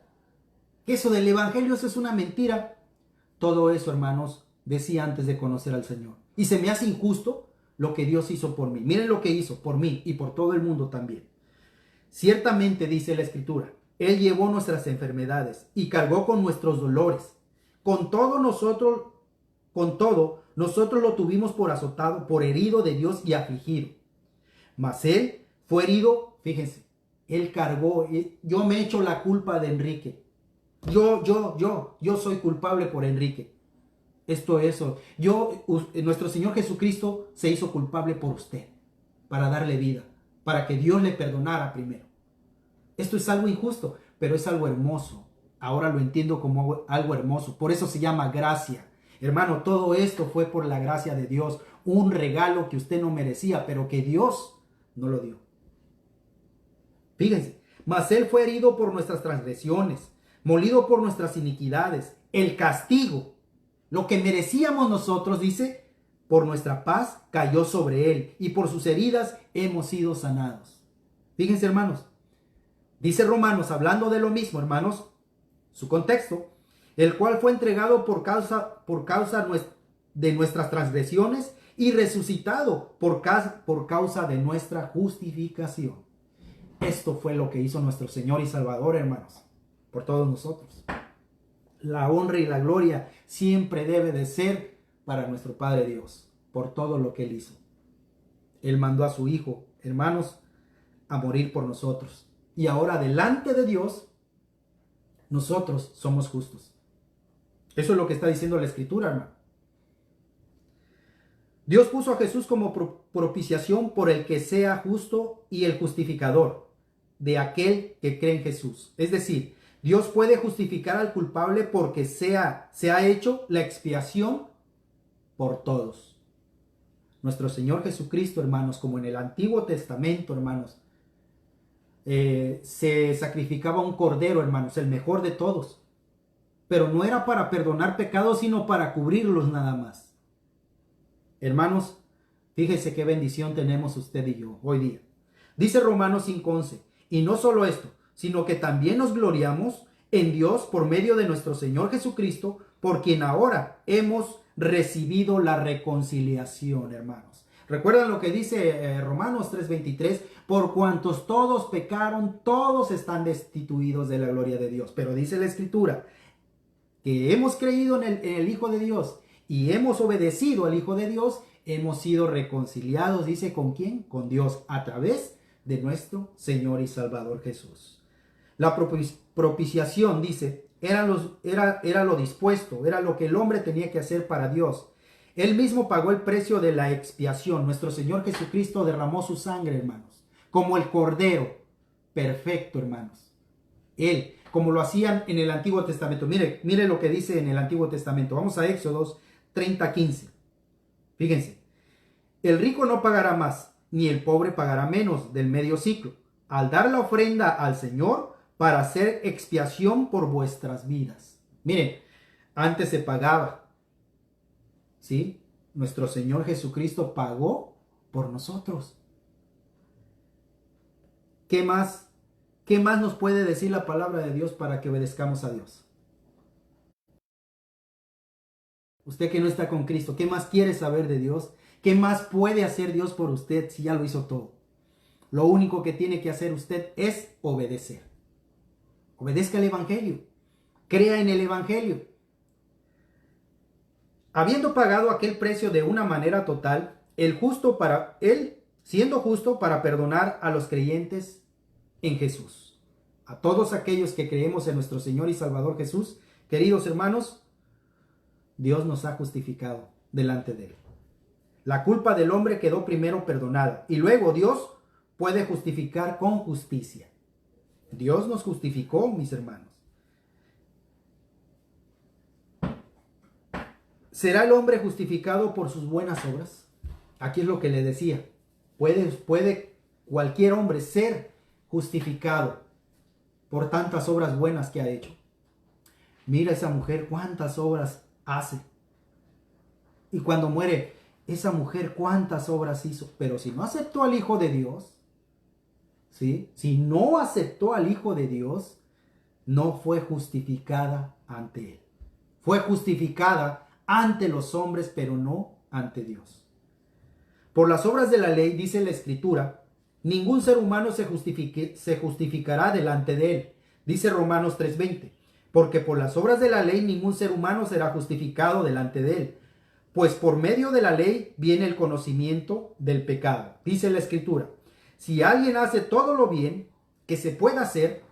Que eso del evangelio, eso es una mentira. Todo eso, hermanos, decía antes de conocer al Señor. Y se me hace injusto lo que Dios hizo por mí. Miren lo que hizo por mí y por todo el mundo también. Ciertamente, dice la Escritura, Él llevó nuestras enfermedades y cargó con nuestros dolores. Con todo, nosotros lo tuvimos por azotado, por herido de Dios y afligido. Mas Él fue herido, fíjense, Él cargó. Yo me echo la culpa de Enrique. Yo soy culpable por Enrique. Esto es eso. Nuestro Señor Jesucristo se hizo culpable por usted, para darle vida, para que Dios le perdonara primero. Esto es algo injusto, pero es algo hermoso. Ahora lo entiendo como algo hermoso. Por eso se llama gracia. Hermano, todo esto fue por la gracia de Dios. Un regalo que usted no merecía, pero que Dios no lo dio. Fíjense, mas Él fue herido por nuestras transgresiones, molido por nuestras iniquidades. El castigo, lo que merecíamos nosotros, dice, por nuestra paz cayó sobre Él, y por sus heridas hemos sido sanados. Fíjense, hermanos, dice Romanos, hablando de lo mismo, hermanos, su contexto, el cual fue entregado por causa de nuestras transgresiones y resucitado por causa de nuestra justificación. Esto fue lo que hizo nuestro Señor y Salvador, hermanos, por todos nosotros. La honra y la gloria siempre debe de ser para nuestro Padre Dios, por todo lo que Él hizo. Él mandó a su Hijo, hermanos, a morir por nosotros. Y ahora delante de Dios, nosotros somos justos. Eso es lo que está diciendo la Escritura, hermano. Dios puso a Jesús como propiciación por el que sea justo y el justificador de aquel que cree en Jesús. Es decir, Dios puede justificar al culpable porque se ha hecho la expiación por todos. Nuestro Señor Jesucristo, hermanos, como en el Antiguo Testamento, hermanos, se sacrificaba un cordero, hermanos, el mejor de todos. Pero no era para perdonar pecados, sino para cubrirlos nada más. Hermanos, fíjese qué bendición tenemos usted y yo hoy día. Dice Romanos 5:11, y no solo esto, sino que también nos gloriamos en Dios por medio de nuestro Señor Jesucristo, por quien ahora hemos recibido la reconciliación, hermanos. ¿Recuerdan lo que dice Romanos 3:23? Por cuantos todos pecaron, todos están destituidos de la gloria de Dios. Pero dice la Escritura que hemos creído en el Hijo de Dios y hemos obedecido al Hijo de Dios, hemos sido reconciliados, dice, ¿con quién? Con Dios, a través de nuestro Señor y Salvador Jesús. La propiciación, dice, era lo dispuesto, era lo que el hombre tenía que hacer para Dios. Él mismo pagó el precio de la expiación. Nuestro Señor Jesucristo derramó su sangre, hermanos, como el Cordero perfecto, hermanos. Él, como lo hacían en el Antiguo Testamento. Mire lo que dice en el Antiguo Testamento. Vamos a Éxodos 30:15. Fíjense. El rico no pagará más, ni el pobre pagará menos del medio ciclo, al dar la ofrenda al Señor para hacer expiación por vuestras vidas. Miren, antes se pagaba. ¿Sí? Nuestro Señor Jesucristo pagó por nosotros. ¿Qué más? ¿Qué más nos puede decir la palabra de Dios para que obedezcamos a Dios? Usted que no está con Cristo, ¿qué más quiere saber de Dios? ¿Qué más puede hacer Dios por usted si ya lo hizo todo? Lo único que tiene que hacer usted es obedecer. Obedezca el Evangelio. Crea en el Evangelio. Habiendo pagado aquel precio de una manera total, él, siendo justo para perdonar a los creyentes en Jesús. A todos aquellos que creemos en nuestro Señor y Salvador Jesús, queridos hermanos, Dios nos ha justificado delante de Él. La culpa del hombre quedó primero perdonada y luego Dios puede justificar con justicia. Dios nos justificó, mis hermanos. ¿Será el hombre justificado por sus buenas obras? Aquí es lo que le decía. Puede cualquier hombre ser justificado por tantas obras buenas que ha hecho. Mira esa mujer cuántas obras hace. Y cuando muere, esa mujer cuántas obras hizo. Pero si no aceptó al Hijo de Dios, ¿sí? Si no aceptó al Hijo de Dios, no fue justificada ante Él. Fue justificada ante los hombres, pero no ante Dios. Por las obras de la ley, dice la Escritura, ningún ser humano se justificará delante de Él. Dice Romanos 3:20. Porque por las obras de la ley ningún ser humano será justificado delante de Él. Pues por medio de la ley viene el conocimiento del pecado. Dice la Escritura, si alguien hace todo lo bien que se pueda hacer,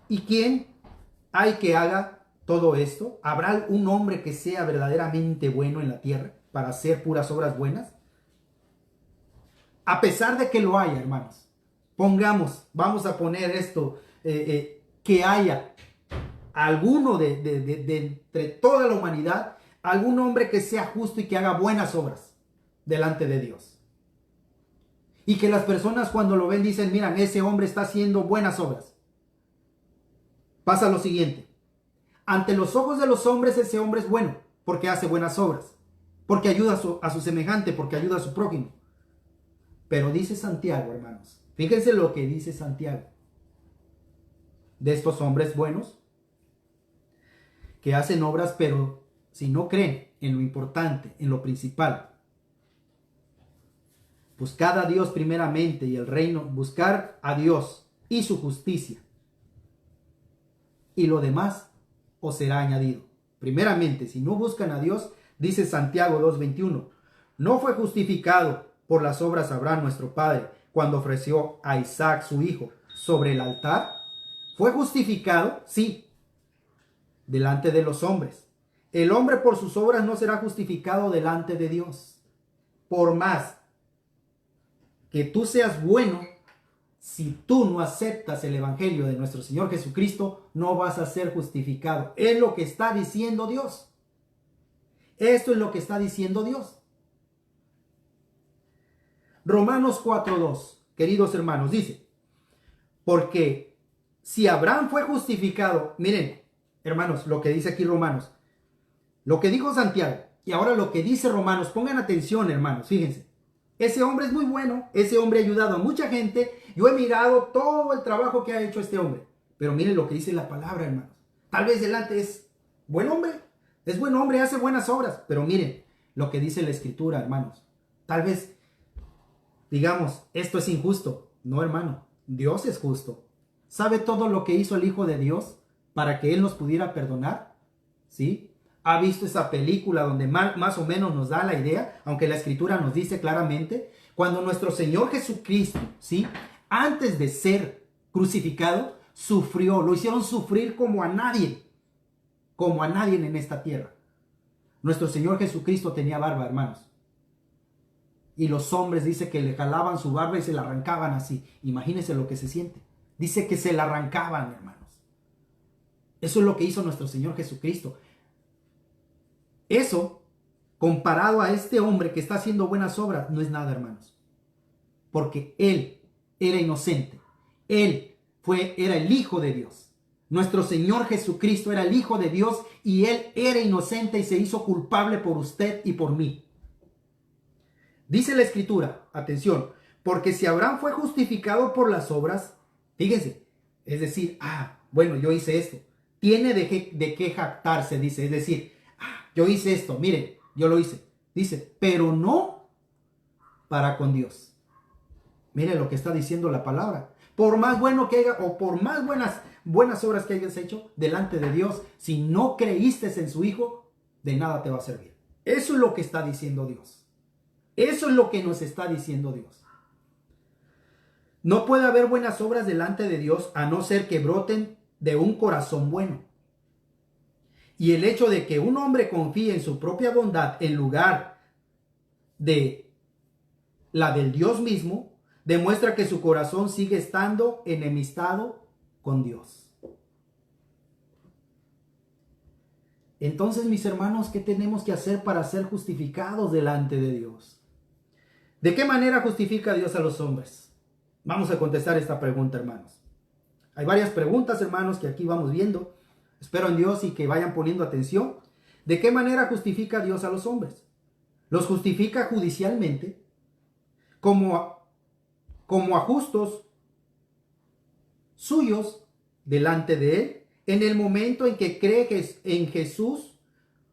¿y quién hay que haga todo esto? ¿Habrá un hombre que sea verdaderamente bueno en la tierra para hacer puras obras buenas? A pesar de que lo haya, hermanos. Vamos a poner esto, que haya alguno de entre toda la humanidad, algún hombre que sea justo y que haga buenas obras delante de Dios. Y que las personas cuando lo ven dicen, miren, ese hombre está haciendo buenas obras. Pasa lo siguiente. Ante los ojos de los hombres ese hombre es bueno porque hace buenas obras, porque ayuda a su semejante, porque ayuda a su prójimo. Pero dice Santiago, hermanos, fíjense lo que dice Santiago de estos hombres buenos que hacen obras, pero si no creen en lo importante, en lo principal, buscad a Dios primeramente y el reino, buscar a Dios y su justicia, y lo demás os será añadido. Primeramente, si no buscan a Dios, dice Santiago 2:21, no fue justificado por las obras Abraham nuestro padre cuando ofreció a Isaac su hijo sobre el altar. Fue justificado, sí, delante de los hombres. El hombre por sus obras no será justificado delante de Dios. Por más que tú seas bueno, si tú no aceptas el evangelio de nuestro Señor Jesucristo, no vas a ser justificado. Es lo que está diciendo Dios. Esto es lo que está diciendo Dios. Romanos 4:2, queridos hermanos, dice, porque si Abraham fue justificado, miren, hermanos, lo que dice aquí Romanos, lo que dijo Santiago, y ahora lo que dice Romanos, pongan atención, hermanos, fíjense. Ese hombre es muy bueno, ese hombre ha ayudado a mucha gente. Yo he mirado todo el trabajo que ha hecho este hombre. Pero miren lo que dice la palabra, hermanos. Tal vez delante es buen hombre, hace buenas obras. Pero miren lo que dice la Escritura, hermanos. Tal vez digamos, esto es injusto. No, hermano, Dios es justo. ¿Sabe todo lo que hizo el Hijo de Dios para que Él nos pudiera perdonar? ¿Sí? ¿Ha visto esa película donde más o menos nos da la idea? Aunque la Escritura nos dice claramente, cuando nuestro Señor Jesucristo, ¿sí? Antes de ser crucificado, sufrió, lo hicieron sufrir como a nadie en esta tierra. Nuestro Señor Jesucristo tenía barba, hermanos. Y los hombres dice que le jalaban su barba y se la arrancaban así. Imagínense lo que se siente. Dice que se la arrancaban, hermanos. Eso es lo que hizo nuestro Señor Jesucristo. Eso, comparado a este hombre que está haciendo buenas obras, no es nada, hermanos. Porque Él era inocente. Él era el Hijo de Dios. Nuestro Señor Jesucristo era el Hijo de Dios y Él era inocente y se hizo culpable por usted y por mí. Dice la Escritura, atención, porque si Abraham fue justificado por las obras, fíjense, es decir, bueno, yo hice esto, tiene de qué jactarse, dice, es decir, yo hice esto, miren, yo lo hice, dice, pero no para con Dios. Miren lo que está diciendo la palabra. Por más bueno que haya, o por más buenas obras que hayas hecho delante de Dios, si no creíste en su Hijo, de nada te va a servir. Eso es lo que está diciendo Dios. Eso es lo que nos está diciendo Dios. No puede haber buenas obras delante de Dios a no ser que broten de un corazón bueno. Y el hecho de que un hombre confíe en su propia bondad en lugar de la del Dios mismo, demuestra que su corazón sigue estando enemistado con Dios. Entonces, mis hermanos, ¿qué tenemos que hacer para ser justificados delante de Dios? ¿De qué manera justifica Dios a los hombres? Vamos a contestar esta pregunta, hermanos. Hay varias preguntas, hermanos, que aquí vamos viendo. Espero en Dios y que vayan poniendo atención. ¿De qué manera justifica Dios a los hombres? Los justifica judicialmente como a justos suyos delante de Él, en el momento en que cree en Jesús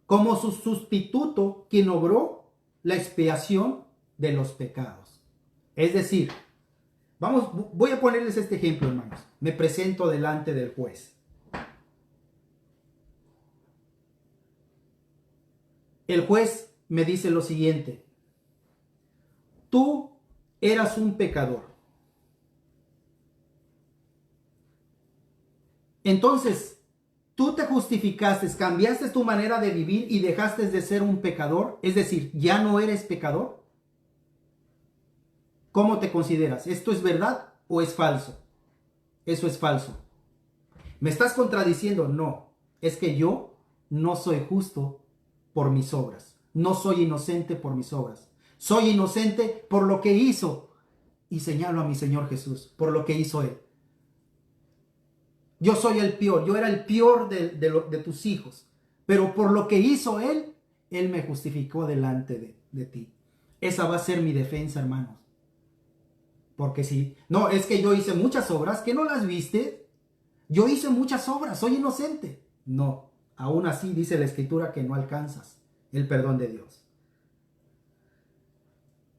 como su sustituto, quien obró la expiación de los pecados. Es decir, voy a ponerles este ejemplo, hermanos. Me presento delante del juez. El juez me dice lo siguiente: tú eras un pecador. Entonces, tú te justificaste, cambiaste tu manera de vivir y dejaste de ser un pecador. Es decir, ya no eres pecador. ¿Cómo te consideras? ¿Esto es verdad o es falso? Eso es falso. ¿Me estás contradiciendo? No. Es que yo no soy justo por mis obras. No soy inocente por mis obras. Soy inocente por lo que hizo. Y señalo a mi Señor Jesús, por lo que hizo Él. Yo soy el peor. Yo era el peor de tus hijos. Pero por lo que hizo Él, Él me justificó delante de ti. Esa va a ser mi defensa, hermanos. Porque si, no, es que yo hice muchas obras, ¿que no las viste? Yo hice muchas obras, soy inocente. No, aún así dice la Escritura que no alcanzas el perdón de Dios.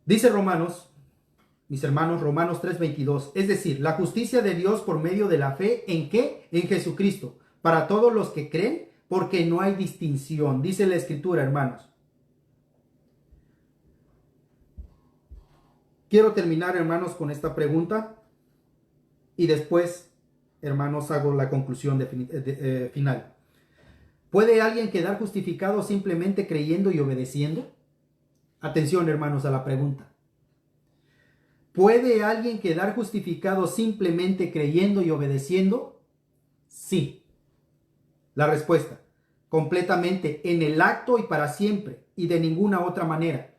Dice Romanos, mis hermanos, Romanos 3:22, es decir, la justicia de Dios por medio de la fe, ¿en qué? En Jesucristo, para todos los que creen, porque no hay distinción, dice la Escritura, hermanos. Quiero terminar, hermanos, con esta pregunta y después, hermanos, hago la conclusión final. ¿Puede alguien quedar justificado simplemente creyendo y obedeciendo? Atención, hermanos, a la pregunta. ¿Puede alguien quedar justificado simplemente creyendo y obedeciendo? Sí. La respuesta, completamente, en el acto y para siempre, y de ninguna otra manera.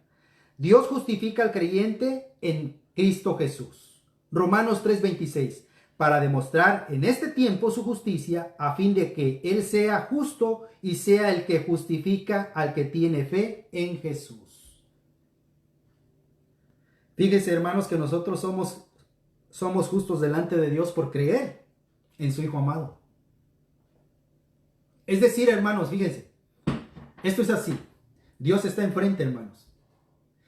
Dios justifica al creyente en Cristo Jesús. Romanos 3:26, para demostrar en este tiempo su justicia, a fin de que Él sea justo y sea el que justifica al que tiene fe en Jesús. Fíjense, hermanos, que nosotros somos justos delante de Dios por creer en su Hijo amado. Es decir, hermanos, fíjense, esto es así. Dios está enfrente, hermanos.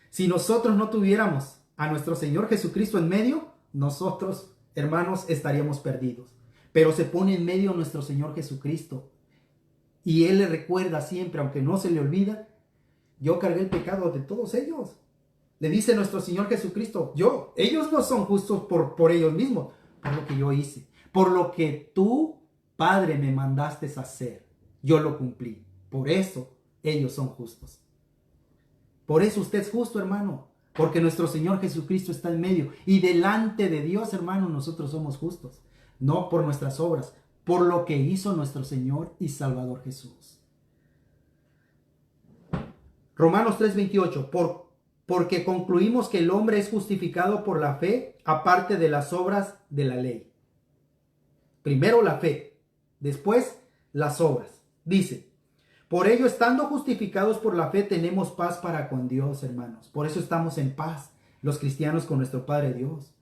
Si nosotros no tuviéramos a nuestro Señor Jesucristo en medio, nosotros, hermanos, estaríamos perdidos. Pero se pone en medio nuestro Señor Jesucristo. Y Él le recuerda siempre, aunque no se le olvida, yo cargué el pecado de todos ellos. Le dice nuestro Señor Jesucristo, ellos no son justos por ellos mismos, por lo que yo hice. Por lo que tú, Padre, me mandaste a hacer, yo lo cumplí. Por eso ellos son justos. Por eso usted es justo, hermano, porque nuestro Señor Jesucristo está en medio. Y delante de Dios, hermano, nosotros somos justos. No por nuestras obras, por lo que hizo nuestro Señor y Salvador Jesús. Romanos 3:28, porque concluimos que el hombre es justificado por la fe, aparte de las obras de la ley. Primero la fe, después las obras. Dice, por ello, estando justificados por la fe, tenemos paz para con Dios, hermanos. Por eso estamos en paz, los cristianos, con nuestro Padre Dios.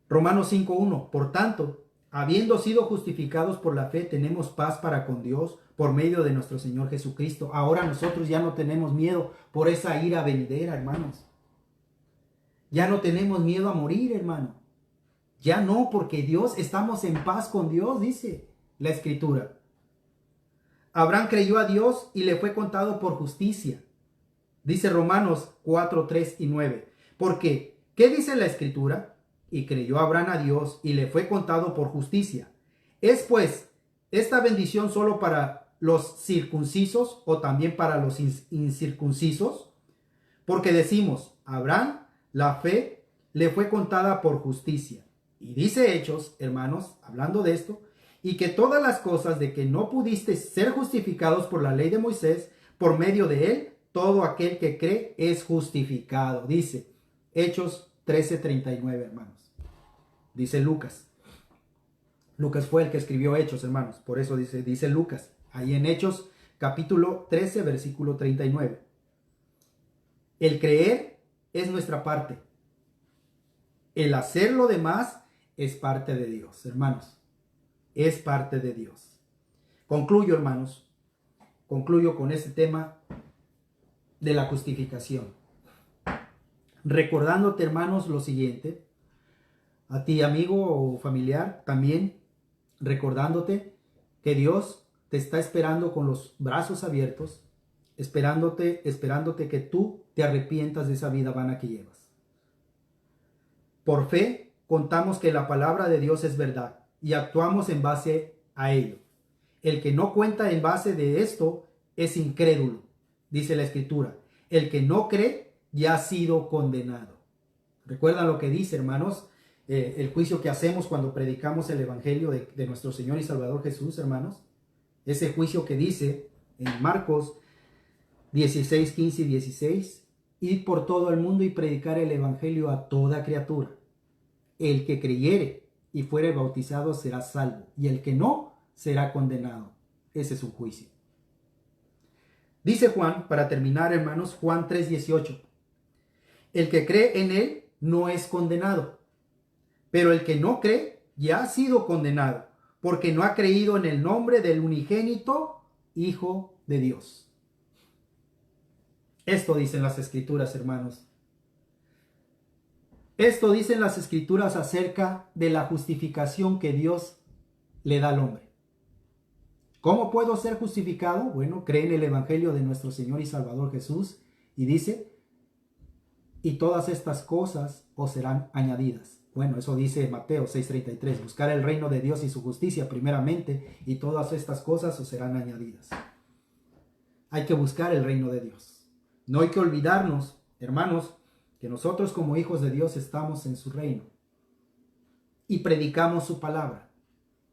Romanos 5:1. Por tanto, habiendo sido justificados por la fe, tenemos paz para con Dios por medio de nuestro Señor Jesucristo. Ahora nosotros ya no tenemos miedo por esa ira venidera, hermanos. Ya no tenemos miedo a morir, hermano. Ya no, porque estamos en paz con Dios, dice la Escritura. Abraham creyó a Dios y le fue contado por justicia. Dice Romanos 4:3 y 9. Porque, ¿qué dice la Escritura? Y creyó Abraham a Dios y le fue contado por justicia. ¿Es pues esta bendición solo para los circuncisos o también para los incircuncisos? Porque decimos, Abraham, la fe le fue contada por justicia. Y dice Hechos, hermanos, hablando de esto, y que todas las cosas de que no pudiste ser justificados por la ley de Moisés, por medio de él, todo aquel que cree es justificado. Dice, Hechos 13:39, hermanos. Dice Lucas. Lucas fue el que escribió Hechos, hermanos. Por eso dice Lucas. Ahí en Hechos capítulo 13, versículo 39. El creer es nuestra parte. El hacer lo demás es parte de Dios, hermanos. Es parte de Dios. Concluyo, hermanos. Concluyo con este tema de la justificación. Recordándote, hermanos, lo siguiente. A ti, amigo o familiar, también recordándote que Dios te está esperando con los brazos abiertos, esperándote que tú te arrepientas de esa vida vana que llevas. Por fe, contamos que la palabra de Dios es verdad y actuamos en base a ello. El que no cuenta en base de esto es incrédulo, dice la Escritura. El que no cree ya ha sido condenado. ¿Recuerdan lo que dice, hermanos? El juicio que hacemos cuando predicamos el Evangelio de nuestro Señor y Salvador Jesús, hermanos. Ese juicio que dice en Marcos 16, 15 y 16. Id por todo el mundo y predicar el Evangelio a toda criatura. El que creyere y fuere bautizado será salvo, y el que no será condenado. Ese es un juicio. Dice Juan, para terminar, hermanos, Juan 3:18. El que cree en él no es condenado, pero el que no cree ya ha sido condenado, porque no ha creído en el nombre del unigénito Hijo de Dios. Esto dicen las Escrituras, hermanos. Esto dicen las Escrituras acerca de la justificación que Dios le da al hombre. ¿Cómo puedo ser justificado? Bueno, cree en el Evangelio de nuestro Señor y Salvador Jesús y dice, y todas estas cosas os serán añadidas. Bueno, eso dice Mateo 6:33. Buscar el reino de Dios y su justicia primeramente, y todas estas cosas os serán añadidas. Hay que buscar el reino de Dios. No hay que olvidarnos, hermanos, que nosotros como hijos de Dios estamos en su reino. Y predicamos su palabra.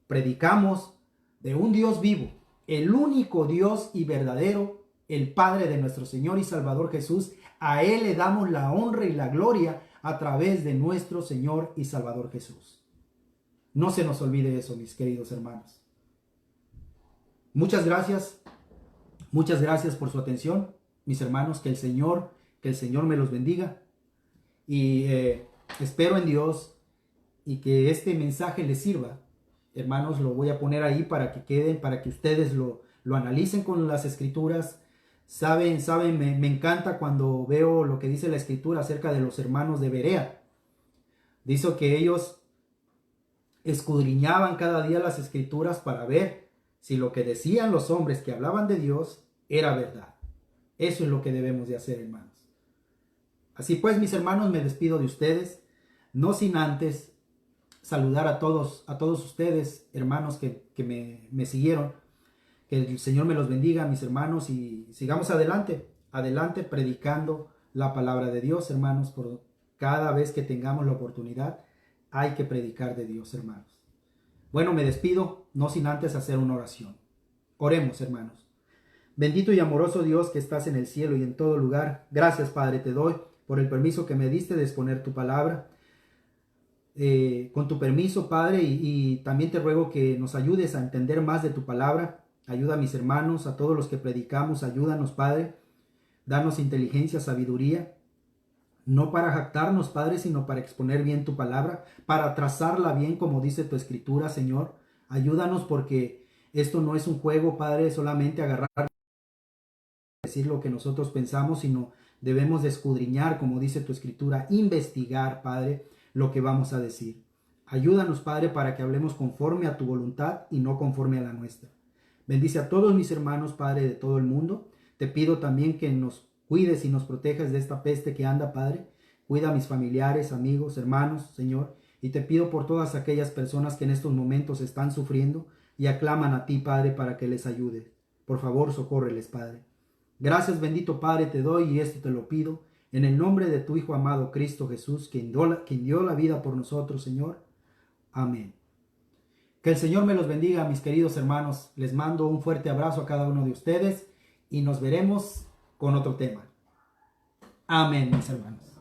Predicamos de un Dios vivo, el único Dios y verdadero, el Padre de nuestro Señor y Salvador Jesús. A Él le damos la honra y la gloria a través de nuestro Señor y Salvador Jesús. No se nos olvide eso, mis queridos hermanos. Muchas gracias por su atención, mis hermanos. Que el Señor me los bendiga. Y espero en Dios y que este mensaje les sirva. Hermanos, lo voy a poner ahí para que queden, para que ustedes lo analicen con las Escrituras. Saben, me encanta cuando veo lo que dice la Escritura acerca de los hermanos de Berea. Dice que ellos escudriñaban cada día las Escrituras para ver si lo que decían los hombres que hablaban de Dios era verdad. Eso es lo que debemos de hacer, hermanos. Así pues, mis hermanos, me despido de ustedes, no sin antes saludar a todos ustedes, hermanos que me siguieron. Que el Señor me los bendiga, mis hermanos, y sigamos adelante predicando la palabra de Dios, hermanos. Por cada vez que tengamos la oportunidad, hay que predicar de Dios, hermanos. Bueno, me despido, no sin antes hacer una oración. Oremos, hermanos. Bendito y amoroso Dios que estás en el cielo y en todo lugar. Gracias, Padre, te doy por el permiso que me diste de exponer tu palabra. Con tu permiso, Padre, y también te ruego que nos ayudes a entender más de tu palabra. Ayuda a mis hermanos, a todos los que predicamos, ayúdanos, Padre. Danos inteligencia, sabiduría, no para jactarnos, Padre, sino para exponer bien tu palabra, para trazarla bien como dice tu Escritura, Señor. Ayúdanos porque esto no es un juego, Padre, solamente agarrar, decir lo que nosotros pensamos, sino debemos de escudriñar, como dice tu Escritura, investigar, Padre, lo que vamos a decir. Ayúdanos, Padre, para que hablemos conforme a tu voluntad y no conforme a la nuestra. Bendice a todos mis hermanos, Padre, de todo el mundo. Te pido también que nos cuides y nos protejas de esta peste que anda, Padre. Cuida a mis familiares, amigos, hermanos, Señor. Y te pido por todas aquellas personas que en estos momentos están sufriendo y aclaman a ti, Padre, para que les ayude. Por favor, socórreles, Padre. Gracias, bendito Padre, te doy y esto te lo pido en el nombre de tu Hijo amado Cristo Jesús, quien dio la vida por nosotros, Señor. Amén. Que el Señor me los bendiga, mis queridos hermanos. Les mando un fuerte abrazo a cada uno de ustedes y nos veremos con otro tema. Amén, mis hermanos.